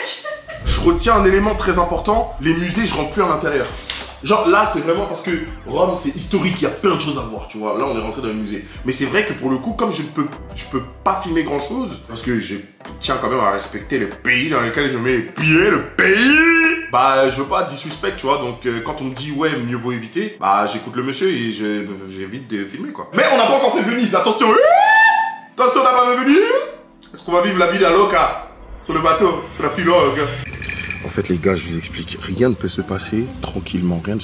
Je retiens un élément très important, les musées, je rentre plus à l'intérieur. Genre là, c'est vraiment parce que Rome, c'est historique, il y a plein de choses à voir, tu vois. Là, on est rentré dans le musée. Mais c'est vrai que pour le coup, comme je peux pas filmer grand chose, parce que je tiens quand même à respecter le pays dans lequel je mets les pieds, le pays, bah je veux pas disrespect, tu vois. Donc quand on me dit ouais, mieux vaut éviter, bah j'écoute le monsieur et j'évite de filmer quoi. Mais on n'a pas encore fait Venise, attention. Attention, on n'a pas fait Venise. Est-ce qu'on va vivre la vie à loca sur le bateau, sur la pirogue? En fait les gars, je vous explique, rien ne peut se passer tranquillement, rien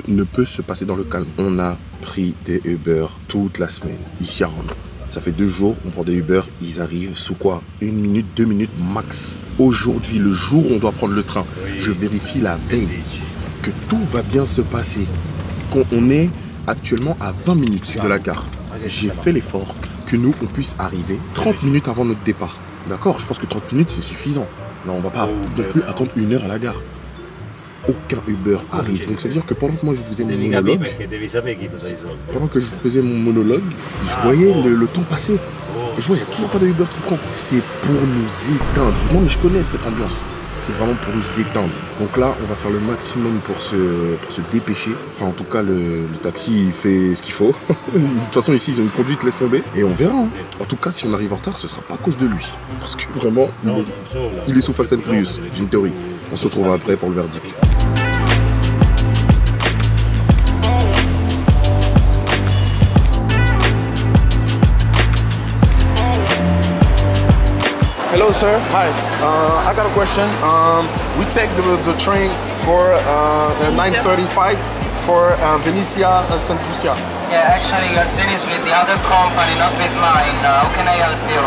ne peut se passer dans le calme. On a pris des Uber toute la semaine, ici à Rome. Ça fait 2 jours, on prend des Uber, ils arrivent sous quoi? 1 minute, 2 minutes max. Aujourd'hui, le jour où on doit prendre le train, je vérifie la veille que tout va bien se passer. On est actuellement à 20 minutes de la gare. J'ai fait l'effort que nous, on puisse arriver 30 minutes avant notre départ. D'accord? Je pense que 30 minutes, c'est suffisant. Non, on va pas non plus attendre 1 heure à la gare. Aucun Uber arrive. Donc ça veut dire que pendant que moi je faisais mon monologue, je voyais le temps passer. Et je vois, il n'y a toujours pas de Uber qui prend. C'est pour nous éteindre. Non, mais je connais cette ambiance. C'est vraiment pour nous éteindre. Donc là, on va faire le maximum pour se dépêcher. Enfin, en tout cas, le taxi, il fait ce qu'il faut. De toute façon, ici, ils ont une conduite, laisse tomber. Et on verra. Hein. En tout cas, si on arrive en retard, ce sera pas à cause de lui. Parce que vraiment, il est sous Fast and Furious. J'ai une théorie. On se retrouvera après pour le verdict. Hello, sir. Hi. I got a question. We take the train for 9:35 for Venezia St. Lucia. Yeah, actually, you're finished with the other company, not with mine. How can I help you?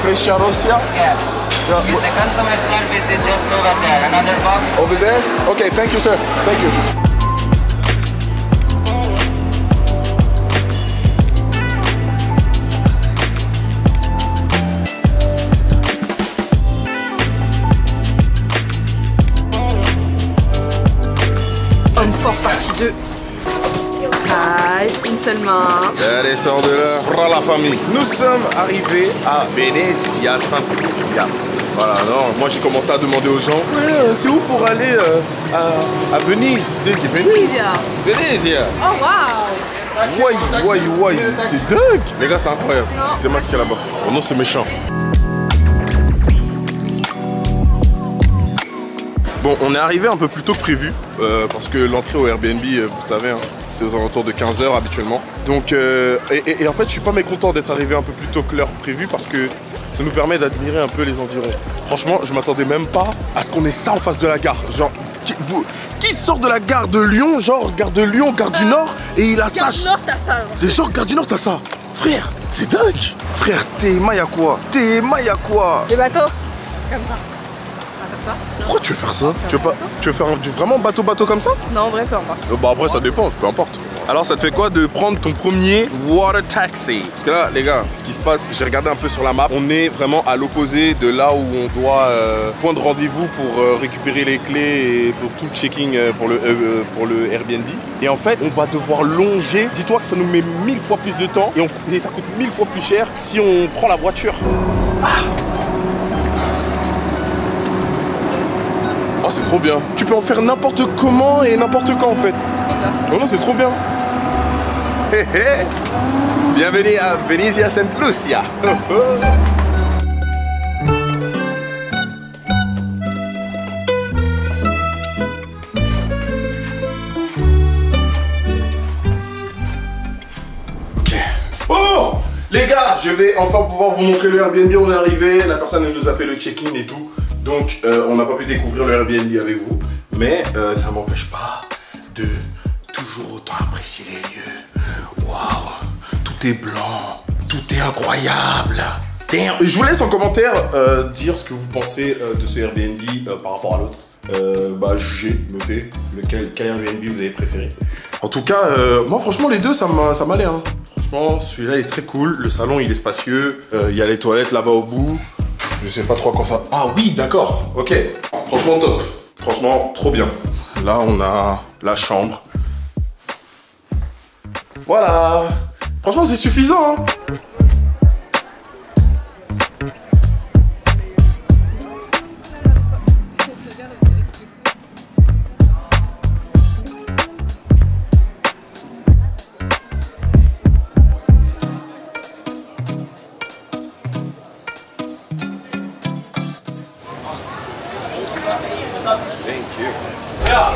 Frecciarossia? Yeah. The customer service is just over there. Another box? Over there? Okay, thank you, sir. Thank you. Homme fort partie 2. Aïe, une seule main. Allez, sors de là. Pour la famille. Nous sommes arrivés à Venezia St. Lucia. Voilà, non, moi j'ai commencé à demander aux gens, ouais, c'est où pour aller à Venise? Venezia. Venezia. Oh waouh. Ouais, c'est dingue. Les gars, c'est incroyable. T'es masqué là-bas. Oh non, c'est méchant. Bon, on est arrivé un peu plus tôt que prévu, parce que l'entrée au Airbnb, vous savez, hein, c'est aux alentours de 15 h habituellement. Donc, et en fait, je suis pas mécontent d'être arrivé un peu plus tôt que l'heure prévue, parce que ça nous permet d'admirer un peu les environs. Franchement, je m'attendais même pas à ce qu'on ait ça en face de la gare. Genre, qui sort de la gare de Lyon, genre gare de Lyon, gare du Nord, et il a ça. Gare du Nord, t'as ça. Des gens, gare du Nord, t'as ça. Frère, c'est dingue. Frère, t'es Maya quoi? T'es Maya quoi? Les bateaux. Comme ça. On va faire ça. Pourquoi tu veux faire ça? Tu veux faire vraiment bateau comme ça? Non, en vrai, peu importe. Bah après, ça dépend, peu importe. Alors ça te fait quoi de prendre ton premier water taxi? Parce que là, les gars, ce qui se passe, j'ai regardé un peu sur la map, on est vraiment à l'opposé de là où on doit point de rendez-vous pour récupérer les clés et pour tout le checking pour le Airbnb. Et en fait, on va devoir longer. Dis-toi que ça nous met 1000 fois plus de temps et ça coûte 1000 fois plus cher si on prend la voiture. Oh, c'est trop bien. Tu peux en faire n'importe comment et n'importe quand en fait. Oh non, c'est trop bien. Hey, hey. Bienvenue à Venezia Saint Lucia. Ok. Oh, les gars, je vais enfin pouvoir vous montrer le Airbnb. On est arrivé, la personne nous a fait le check-in et tout. Donc, on n'a pas pu découvrir le Airbnb avec vous. Mais ça ne m'empêche pas de toujours autant apprécier les lieux. Waouh, tout est blanc, tout est incroyable. Damn. Je vous laisse en commentaire dire ce que vous pensez de ce Airbnb par rapport à l'autre. Bah jugez, notez quel Airbnb vous avez préféré. En tout cas, moi franchement les deux ça m'allait. Hein. Franchement celui-là est très cool, le salon il est spacieux, il y a les toilettes là-bas au bout. Je sais pas trop à quoi ça... Ah oui, d'accord, ok. Franchement top. Franchement, trop bien. Là, on a la chambre. Voilà. Franchement, c'est suffisant, hein.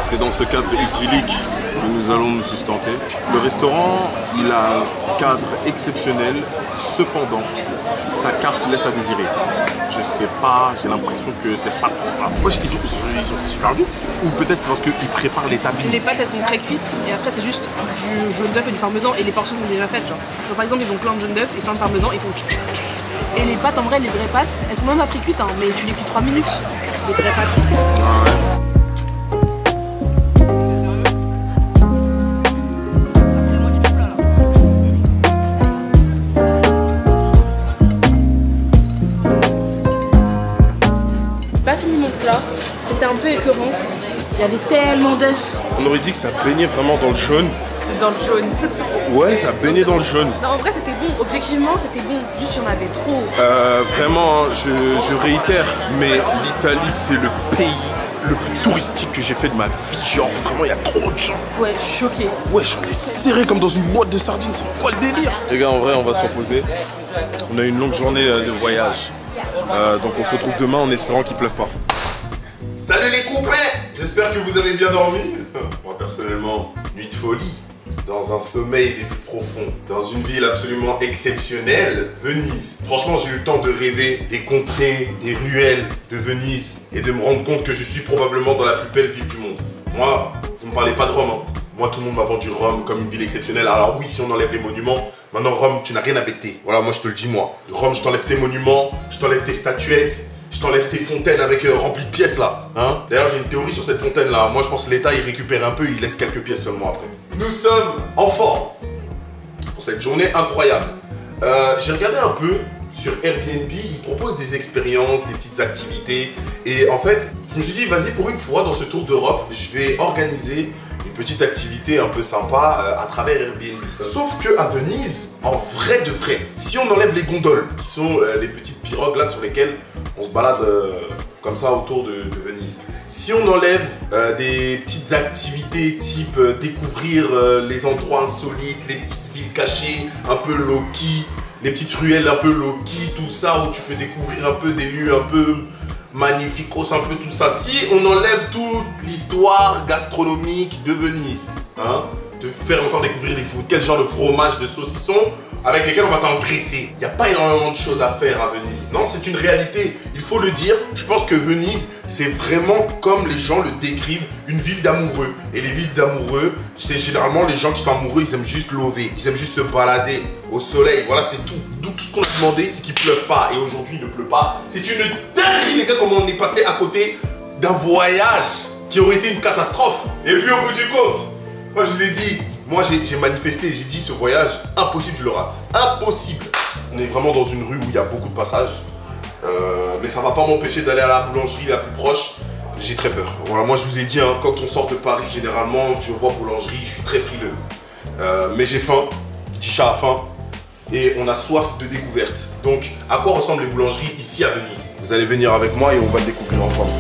C'est dans ce cadre idyllique que nous allons nous sustenter. Le restaurant, il a un cadre exceptionnel, cependant, sa carte laisse à désirer. Je sais pas, j'ai l'impression que c'est pas trop ça. Moi, ils ont fait super vite. Ou peut-être c'est parce qu'ils préparent les tapis. Les pâtes elles sont pré-cuites et après c'est juste du jaune d'œuf et du parmesan et les portions sont déjà faites. Genre par exemple, ils ont plein de jaune d'œuf et plein de parmesan, ils font tch. Et les pâtes, en vrai, les vraies pâtes, elles sont même à pré-cuites, hein, mais tu les cuis 3 minutes, les vraies pâtes. Ah ouais. Pas fini mon plat, c'était un peu écœurant. Il y avait tellement d'œufs. On aurait dit que ça baignait vraiment dans le jaune. Dans le jaune. Ouais, ça baignait dans le jaune. Non, en vrai, c'était bon. Objectivement, c'était bon. Juste, il y en avait trop. Vraiment, je réitère, mais l'Italie, c'est le pays le plus touristique que j'ai fait de ma vie. Genre, vraiment, il y a trop de gens. Ouais, je suis choquée. Ouais, j'en ai serré comme dans une boîte de sardines. C'est quoi le délire? Les gars, en vrai, on va se reposer. On a une longue journée de voyage. Donc, on se retrouve demain en espérant qu'il pleuve pas. Salut les copains! J'espère que vous avez bien dormi. Moi, personnellement, nuit de folie. Dans un sommeil des plus profonds, dans une ville absolument exceptionnelle, Venise. Franchement, j'ai eu le temps de rêver des contrées, des ruelles de Venise et de me rendre compte que je suis probablement dans la plus belle ville du monde. Moi, vous ne me parlez pas de Rome, hein. Moi, tout le monde m'a vendu Rome comme une ville exceptionnelle. Alors oui, si on enlève les monuments, maintenant Rome, tu n'as rien à bêter. Voilà, moi je te le dis, moi. Rome, je t'enlève tes monuments, je t'enlève tes statuettes, je t'enlève tes fontaines avec remplies de pièces là. Hein. D'ailleurs, j'ai une théorie sur cette fontaine là. Moi, je pense que l'État, il récupère un peu, il laisse quelques pièces seulement après. Nous sommes en forme pour cette journée incroyable. J'ai regardé un peu sur Airbnb, ils proposent des expériences, des petites activités. Et en fait, je me suis dit, vas-y, pour une fois, dans ce tour d'Europe, je vais organiser une petite activité un peu sympa à travers Airbnb. Sauf que à Venise, en vrai de vrai, si on enlève les gondoles, qui sont les petites pirogues là sur lesquelles on se balade comme ça autour de Venise. Si on enlève des petites activités type découvrir les endroits insolites, les petites villes cachées, un peu low-key, les petites ruelles un peu low-key, tout ça où tu peux découvrir un peu des lieux un peu magnificos, un peu tout ça. Si on enlève toute l'histoire gastronomique de Venise, hein, de faire encore découvrir quel genre de fromage, de saucisson avec lesquels on va t'engraisser. Il n'y a pas énormément de choses à faire à Venise. Non, c'est une réalité. Il faut le dire. Je pense que Venise, c'est vraiment comme les gens le décrivent, une ville d'amoureux. Et les villes d'amoureux, c'est généralement les gens qui sont amoureux, ils aiment juste lover. Ils aiment juste se balader au soleil. Voilà, c'est tout. Donc tout ce qu'on a demandé, c'est qu'il ne pleuve pas. Et aujourd'hui, il ne pleut pas. C'est une dinguerie, les gars, comment on est passé à côté d'un voyage qui aurait été une catastrophe. Et puis au bout du compte, moi je vous ai dit, moi j'ai manifesté, j'ai dit ce voyage, impossible je le rate. Impossible. On est vraiment dans une rue où il y a beaucoup de passages. Mais ça va pas m'empêcher d'aller à la boulangerie la plus proche. J'ai très peur. Voilà, moi je vous ai dit, hein, quand on sort de Paris, généralement, je vois boulangerie, je suis très frileux. Mais j'ai faim, Disha a faim. Et on a soif de découverte. Donc, à quoi ressemblent les boulangeries ici à Venise? Vous allez venir avec moi et on va le découvrir ensemble.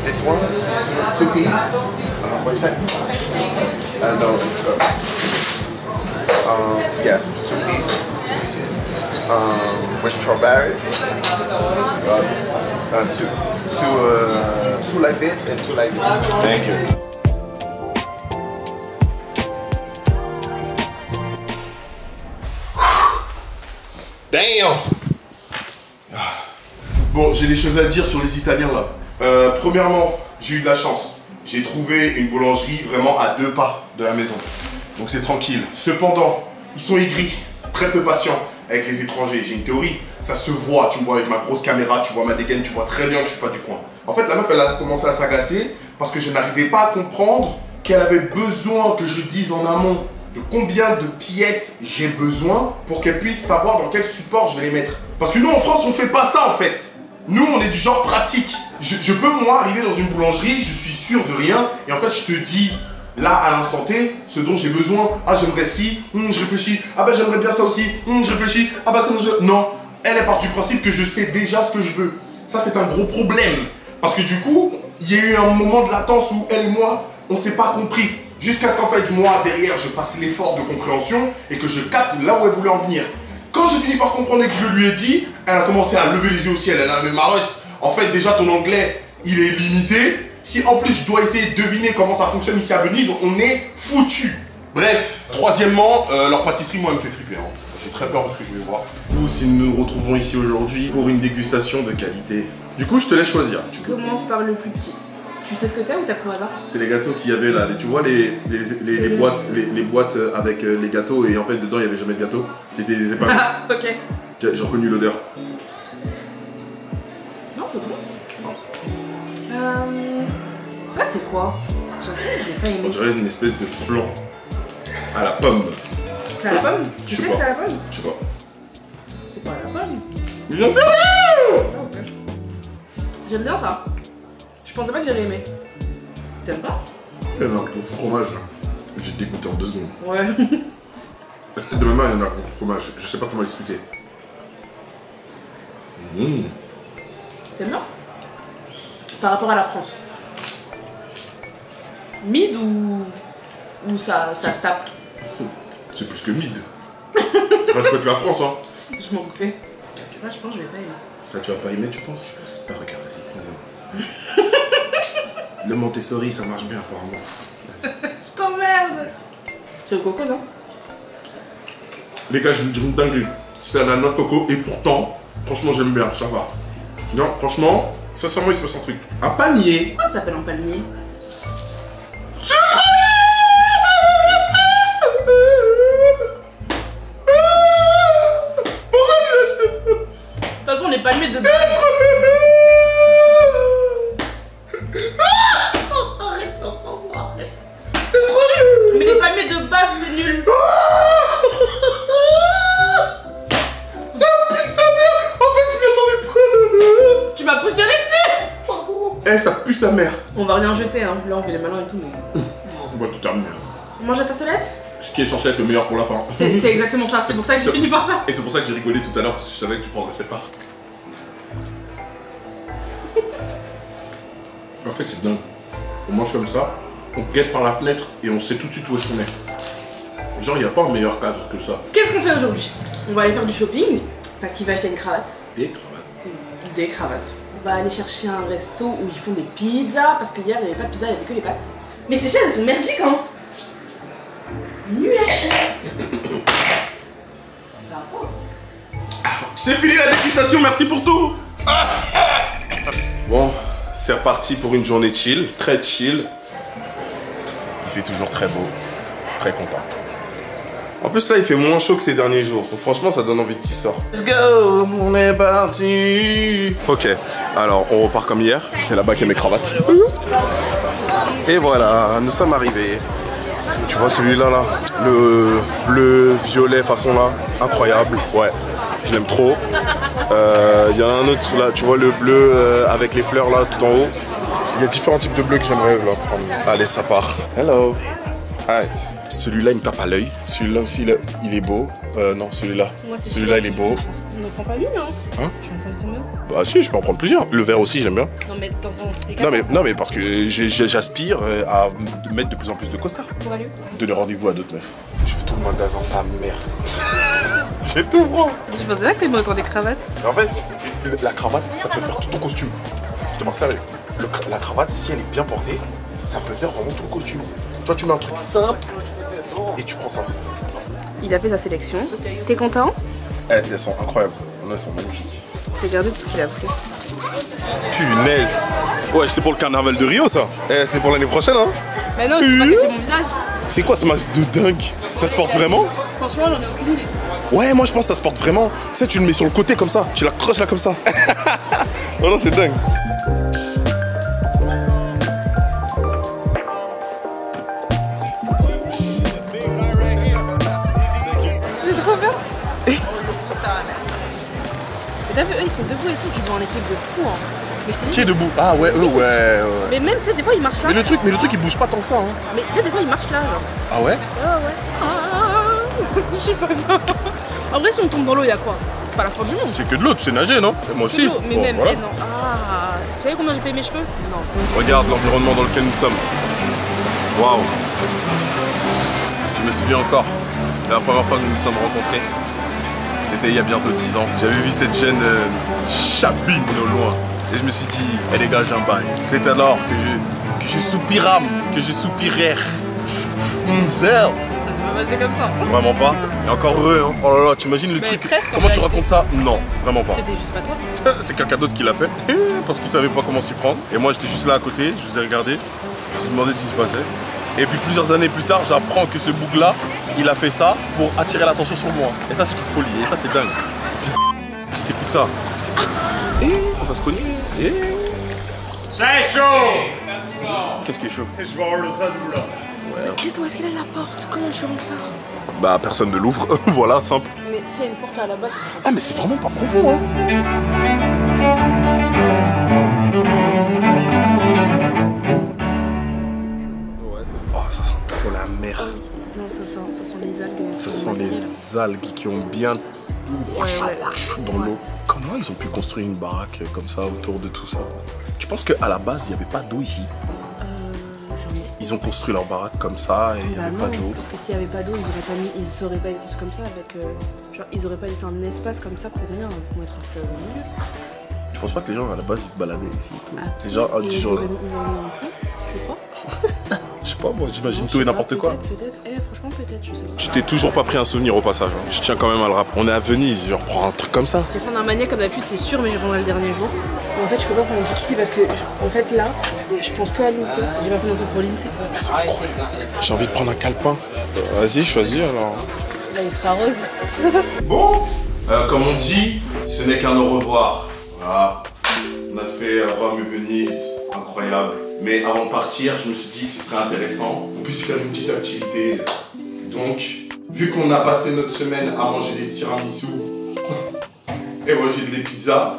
This one, 2 piece. What is that? No, it's yes, 2 piece. With strawberry. Two like this and 2 like that. Thank you. Damn. Bon, j'ai des choses à dire sur les Italiens là. Premièrement, j'ai eu de la chance. J'ai trouvé une boulangerie vraiment à 2 pas de la maison. Donc c'est tranquille. Cependant, ils sont aigris, très peu patients avec les étrangers. J'ai une théorie, ça se voit. Tu me vois avec ma grosse caméra, tu vois ma dégaine, tu vois très bien que je suis pas du coin. En fait, la meuf, elle a commencé à s'agacer parce que je n'arrivais pas à comprendre qu'elle avait besoin que je dise en amont de combien de pièces j'ai besoin pour qu'elle puisse savoir dans quel support je vais les mettre. Parce que nous, en France, on fait pas ça en fait. Nous, on est du genre pratique. Je peux, moi, arriver dans une boulangerie, je suis sûr de rien, et en fait, je te dis, là, à l'instant T, ce dont j'ai besoin. Ah, j'aimerais ci, je réfléchis. Ah, bah, j'aimerais bien ça aussi, je réfléchis. Ah, bah, ça, non. Elle est partie du principe que je sais déjà ce que je veux. Ça, c'est un gros problème. Parce que du coup, il y a eu un moment de latence où elle et moi, on s'est pas compris. Jusqu'à ce qu'en fait, moi, derrière, je fasse l'effort de compréhension et que je capte là où elle voulait en venir. Quand j'ai fini par comprendre et que je lui ai dit, elle a commencé à lever les yeux au ciel. Elle a dit, mais Maros, en fait, déjà ton anglais, il est limité. Si en plus je dois essayer de deviner comment ça fonctionne ici à Venise, on est foutu. Bref, troisièmement, leur pâtisserie, moi, elle me fait flipper. Hein. J'ai très peur de ce que je vais voir. Nous aussi, nous nous retrouvons ici aujourd'hui pour une dégustation de qualité. Du coup, je te laisse choisir. Tu commences par le plus petit. Tu sais ce que c'est ou t'as pris au hasard? C'est les gâteaux qu'il y avait là. Tu vois les boîtes avec les gâteaux et en fait dedans il n'y avait jamais de gâteau. C'était des épingles. Ah, ok. J'ai reconnu l'odeur. Non, c'est bon. Ça c'est quoi? J'ai pas aimé. On dirait une espèce de flan à la pomme. C'est à la pomme? Tu sais que c'est à la pomme? Je sais pas. C'est pas à la pomme. J'aime bien. Ah, ok. J'aime bien ça. Je pensais pas que j'allais aimer. T'aimes pas? Il y en a avec le fromage. J'ai dégoûté en 2 secondes. Ouais. La tête de ma main, il y en a avec le fromage. Je sais pas comment l'expliquer. T'aimes bien? Par rapport à la France. Mid ou ça se tape? C'est plus que mid. Je respecte la France, hein. Je m'en coupais. Ça, je pense que je vais pas aimer. Ça, tu vas pas aimer, tu penses? Je pense. Bah, regarde, vas-y, prends-en. Le Montessori, ça marche bien apparemment. Je t'emmerde. C'est le coco, non? Les gars, je me dingue. C'est la noix de coco et pourtant, franchement, j'aime bien, ça va. Non, franchement, sincèrement, il se passe un truc. Un palmier. Pourquoi ça s'appelle un palmier? De toute façon, les palmiers de base. Mais les palmiers de base, c'est nul. Ça pue sa mère. En fait, je m'y attendais pas. Tu m'as positionné dessus. Eh, ça pue sa mère. On va rien jeter, hein. Là, on fait les malins et tout, mais... On va tout terminer. On mange la tartelette? ce qui est censé être le meilleur pour la fin. C'est exactement ça, c'est pour ça que j'ai fini par ça. Et c'est pour ça que j'ai rigolé tout à l'heure parce que je savais que tu prendrais cette part. En fait, c'est dingue. On mange comme ça, on guette par la fenêtre et on sait tout de suite où est-ce qu'on est. Genre, il n'y a pas un meilleur cadre que ça. Qu'est-ce qu'on fait aujourd'hui? On va aller faire du shopping parce qu'il va acheter une cravate. Des cravates. Des cravates. On va aller chercher un resto où ils font des pizzas parce qu'hier il n'y avait pas de pizza, il n'y avait que les pâtes. Mais ces chaises elles sont merdiques hein. Nul à chier. Ça va pas. C'est fini la dégustation, merci pour tout. Bon, c'est reparti pour une journée chill, très chill. Il fait toujours très beau, très content. En plus là, il fait moins chaud que ces derniers jours. Donc, franchement, ça donne envie de t'y sortir. Let's go, on est parti. Ok, alors on repart comme hier. C'est là-bas qu'il y a mes cravates. Et voilà, nous sommes arrivés. Tu vois celui-là, là, le bleu, violet façon là, incroyable. Ouais, je l'aime trop. Il y en a un autre là, tu vois le bleu avec les fleurs là, tout en haut. Il y a différents types de bleus que j'aimerais là prendre. Allez, ça part. Hello. Hi. Celui-là, il me tape à l'œil. Celui-là aussi, il est beau. Non, celui-là. Celui-là, il est beau. On n'en prend pas mille, hein? Hein? Tu en prends combien? Bah si, je peux en prendre plusieurs. Le vert aussi, j'aime bien. Non mais t'en prends c'était 4. Non mais parce que j'aspire à mettre de plus en plus de costards. Pour aller où? Donner rendez-vous à d'autres meufs. Je veux tout le magasin, sa mère. J'ai tout prends. Je pensais pas que t'aimais autant des cravates. Mais en fait, la cravate, ça peut faire tout ton costume. Je te parle sérieux. La cravate, si elle est bien portée, ça peut faire vraiment tout le costume. Tu vois, tu mets un truc simple et tu prends ça. Il a fait sa sélection. T'es content? Elles sont incroyables. Elles sont magnifiques. Regardez tout ce qu'il a pris. Punaise. Ouais, c'est pour le carnaval de Rio, ça. C'est pour l'année prochaine, hein. Mais non, je peux pas cacher mon visage. C'est quoi ce masque de dingue? Ça se porte vraiment? Franchement, j'en ai aucune idée. Ouais, moi je pense que ça se porte vraiment. Tu sais, tu le mets sur le côté comme ça. Tu la crosses là comme ça. Oh non, c'est dingue. C'est trop bien. Mais t'as vu, eux ils sont debout et tout, ils ont un équilibre de fou hein. Mais je t'ai dit. Qui est debout? Ah ouais, ouais. Mais même, tu sais, des fois ils marchent là. Mais le truc, il bouge pas tant que ça. Hein. Mais tu sais, des fois ils marchent là, genre. Ah ouais? Ouais. Je sais pas bien. En vrai, si on tombe dans l'eau, y'a quoi? C'est pas la fin du monde. C'est que de l'eau, tu sais nager, non? Moi aussi. Mais bon, même, voilà. non. Ah. Vous savez combien j'ai payé mes cheveux? Non. Regarde l'environnement dans lequel nous sommes. Waouh. Je me souviens encore de la première fois que nous nous sommes rencontrés. C'était il y a bientôt 10 ans. J'avais vu cette jeune chabine au loin. Et je me suis dit, elle dégage un bail. C'est alors que je soupirais. Ça s'est pas passé comme ça. Vraiment pas. Et encore heureux, hein. Oh là là, t'imagines le Mais truc. presque, en Comment tu réalité. racontes ça? Non, vraiment pas. C'était juste pas toi. C'est quelqu'un d'autre qui l'a fait. Parce qu'il savait pas comment s'y prendre. Et moi, j'étais juste là à côté, je vous ai regardé. Je me suis demandé ce qui se passait. Et puis plusieurs années plus tard, j'apprends que ce boug-là, il a fait ça pour attirer l'attention sur moi. Et ça, c'est une folie. Et ça, c'est dingue. Fils de si t'écoutes ça. On va se cogner. C'est chaud! Qu'est-ce qui est chaud? Je vais avoir le train d'où là? Et toi, est-ce qu'elle a la porte? Comment tu rentres là? Bah, personne ne l'ouvre. Voilà, simple. Mais s'il y a une porte là à la base, c'est Ah, mais c'est vraiment pas profond, hein. Oh, ça sent trop la mer. non, ça sent les algues. Ça sent les algues qui ont bien dans l'eau. Comment ils ont pu construire une baraque comme ça autour de tout ça? Tu penses qu'à la base, il n'y avait pas d'eau ici? Ils ont construit leur baraque comme ça et il n'y avait pas d'eau. Parce que s'il n'y avait pas d'eau, ils auraient pas construit comme ça avec. Genre, ils auraient pas laissé un espace comme ça pour rien, pour mettre un fleuve au milieu. Tu penses pas que les gens à la base ils se baladaient ici et tout? Ah, C'est genre et du ils genre. auraient mis un pont, je crois. Je sais pas, moi j'imagine Non, tout je et sais pas, n'importe quoi. Peut-être. Franchement, peut-être, je sais pas. Je t'ai toujours pas pris un souvenir au passage. Hein. Je tiens quand même à le rappeler. On est à Venise, genre prends un truc comme ça. Je vais prendre un maniaque comme d'habitude, c'est sûr, mais je prendrai le dernier jour. Et en fait, je peux pas prendre un truc ici parce que, en fait, là, je pense que à l'INSEE. J'ai pas commencé pour l'INSEE. C'est incroyable. J'ai envie de prendre un calepin. Vas-y, choisis alors. Là, il sera rose. Bon, comme on dit, ce n'est qu'un au revoir. Voilà. On a fait Rome et Venise, incroyable. Mais avant de partir, je me suis dit que ce serait intéressant qu'on puisse faire une petite activité. Donc, vu qu'on a passé notre semaine à manger des tiramisu et manger des pizzas,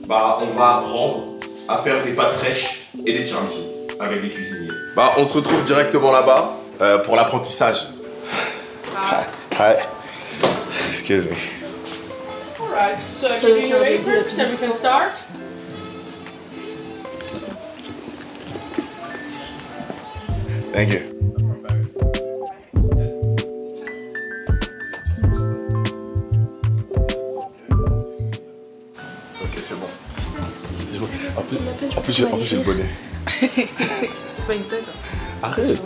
bah on va apprendre à faire des pâtes fraîches et des tiramisu avec des cuisiniers. Bah on se retrouve directement là-bas pour l'apprentissage. Hi. Excuse me. Alright, so I give you your aprons and we can start. Thank you. Ok, c'est bon. En plus, j'ai le bonnet. C'est pas une tête. Arrête.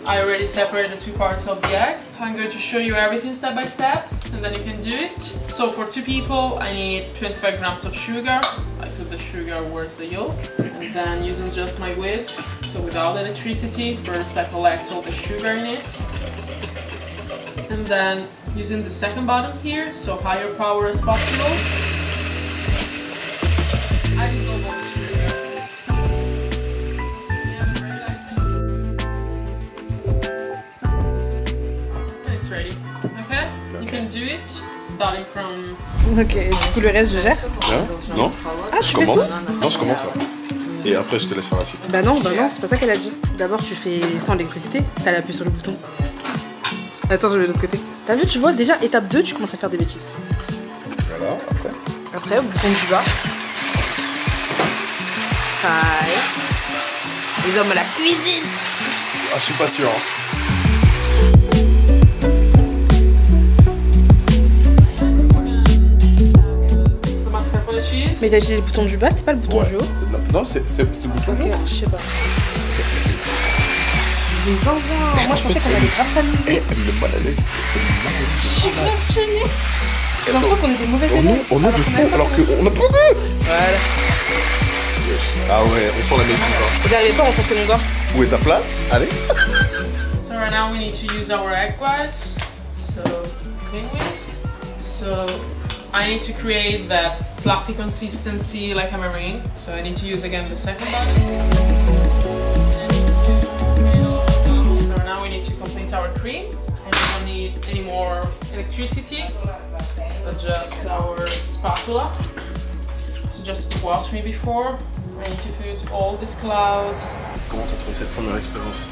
I already separated the two parts of the egg. I'm going to show you everything step by step and then you can do it. So for 2 people I need 25 grams of sugar. I put the sugar towards the yolk and then using just my whisk, so without electricity, first I collect all the sugar in it. And then using the second bottom here, so higher power as possible. I dissolve all the sugar. It's ready. Okay? You can do it starting from. Ok, du coup le reste je gère. Hein? Non? Ah, Je tu fais commence? tout? Non, je commence là. Et après, je te laisse faire la suite. Bah non, c'est pas ça qu'elle a dit. D'abord tu fais sans électricité, t'as appuyé sur le bouton. Attends, je vais de l'autre côté. T'as vu, tu vois, déjà étape 2, tu commences à faire des bêtises. Voilà, après. Après, bouton du bas. Pareil. Les hommes à la cuisine. Ah, je suis pas sûr. The mascarpone cheese. Mais t'as utilisé le bouton du bas, c'était pas le bouton du haut? Non, c'était le bouton. Ok, je sais pas. Des envois. Moi je pensais qu'on allait grave s'amuser. Le mal à l'aise. Je suis grave gênée. J'ai l'impression qu'on était mauvais élèves. On a de fond alors qu'on a pas bu. Voilà. Ah ouais, on sent la maîtrise. Hein. J'arrivais pas à enfoncer mon doigt. Où est ta place? Allez. So right now we need to use our egg whites. So clean whisk. So I need to create that fluffy consistency like a meringue. So I need to use again the second button. So now we need to complete our cream. And we don't need any more electricity. Adjust our spatula. So just watch me before. I need to put all these clouds. Comment t'as trouvé cette première expérience?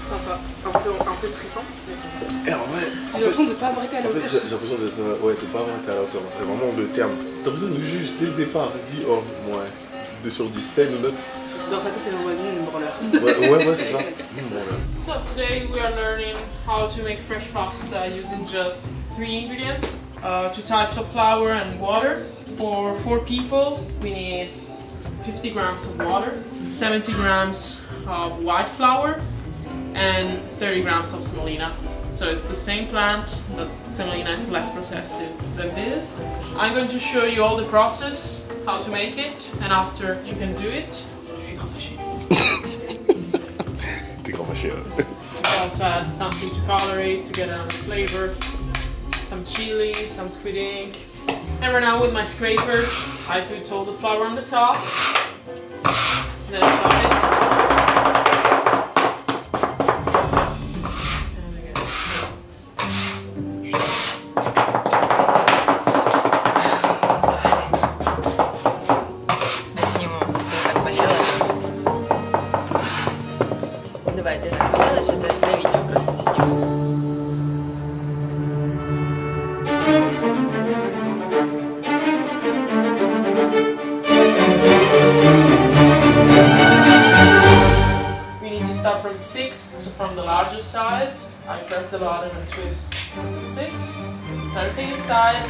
Sympa. Un peu stressant. Eh, en vrai, J'ai l'impression de pas avoir été à la en fait, hauteur. j'ai l'impression d'être. Ouais, t'es pas vraiment été à la hauteur. C'est vraiment le terme. T'as besoin de juge dès le départ. Dis, oh, ouais. 2 sur 10, t'as une note. Dans sa tête, elle envoie une branleur. Ouais, c'est ça. Voilà. So today we are learning how to make fresh pasta using just 3 ingredients, 2 types of flour and water. For 4 people we need 50 grams of water, 70 grams of white flour and 30 grams of semolina. So it's the same plant, but semolina is less processed than this. I'm going to show you all the process, how to make it, and after you can do it. Je suis grave fâchée. T'es grand fâché. I also add something to color it to get another flavor, some chili, some squid ink. And right now with my scrapers, I put all the flour on the top, then I chop it. Сниму. Ты так поделаешь? Давай, ты так поделаешь, это для видео просто сниму. We need to start from 6, so from the larger size, I press the button and twist 6, turn it inside,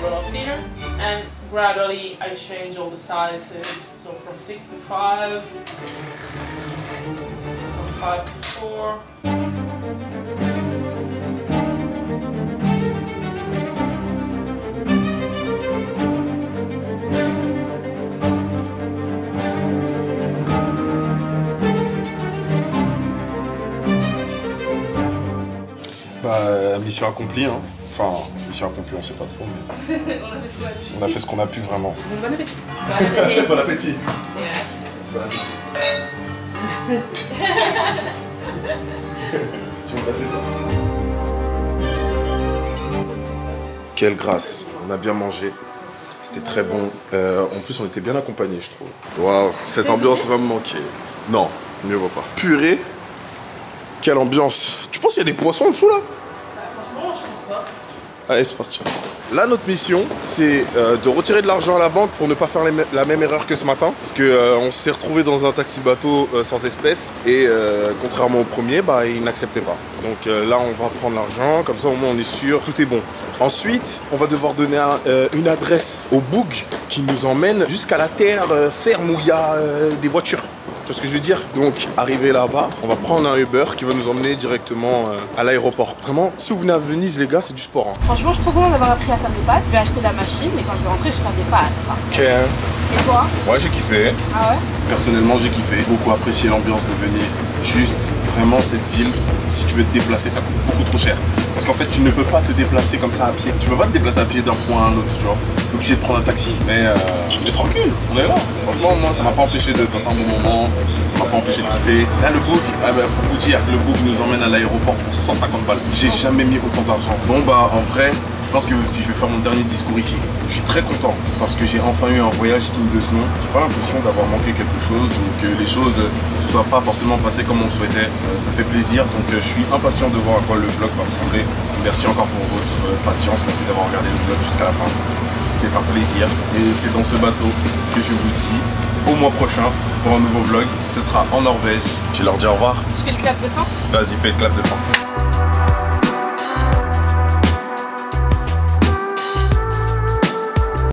roll up thinner, and gradually I change all the sizes, so from 6 to 5, from 5 to 4. Bah, mission accomplie, hein. Enfin, mission accomplie, on sait pas trop, mais on a fait ce qu'on a pu vraiment. Bon appétit. Bon appétit. Bon appétit. Tu veux me passer toi? Quelle grâce, on a bien mangé. C'était très bon. En plus, on était bien accompagnés, je trouve. Waouh, cette ambiance va me manquer. Non, mieux vaut pas. Purée. Quelle ambiance. Tu penses qu'il y a des poissons en dessous là? Franchement, quoi? Allez, c'est parti. Là, notre mission, c'est de retirer de l'argent à la banque pour ne pas faire la même erreur que ce matin. Parce qu'on s'est retrouvé dans un taxi-bateau sans espèces et contrairement au premier, bah, il n'acceptait pas. Donc là, on va prendre l'argent, comme ça au moins on est sûr, tout est bon. Ensuite, on va devoir donner une adresse au boug qui nous emmène jusqu'à la terre ferme où il y a des voitures. Tu vois ce que je veux dire? Donc, arrivé là-bas, on va prendre un Uber qui va nous emmener directement à l'aéroport. Vraiment, si vous venez à Venise, les gars, c'est du sport. Hein. Franchement, je suis trop contente d'avoir appris à faire des pâtes. Je vais acheter la machine et quand je vais rentrer, je vais faire des pastes. Ok. Et toi? Ouais, j'ai kiffé. Ah ouais? Personnellement, j'ai kiffé. Beaucoup apprécié l'ambiance de Venise. Juste, vraiment, cette ville, si tu veux te déplacer, ça coûte beaucoup trop cher. Parce qu'en fait, tu ne peux pas te déplacer comme ça à pied. Tu peux pas te déplacer à pied d'un point à un autre, tu vois. T'es obligé de prendre un taxi. Mais tranquille, on est là. Franchement, moi, ça m'a pas empêché de passer un bon moment. Ça m'a pas empêché de kiffer. Là, le boug, pour vous dire, le boug nous emmène à l'aéroport pour 150 balles. J'ai jamais mis autant d'argent. Bon, bah, en vrai, je pense que si je vais faire mon dernier discours ici, je suis très content parce que j'ai enfin eu un voyage digne de ce nom. J'ai pas l'impression d'avoir manqué quelque chose ou que les choses ne se soient pas forcément passées comme on le souhaitait. Ça fait plaisir, donc je suis impatient de voir à quoi le vlog va ressembler. Merci encore pour votre patience, merci d'avoir regardé le vlog jusqu'à la fin. C'était un plaisir et c'est dans ce bateau que je vous dis au mois prochain pour un nouveau vlog. Ce sera en Norvège. Tu leur dis au revoir? Je fais le clap de fin. Vas-y, fais le clap de fin.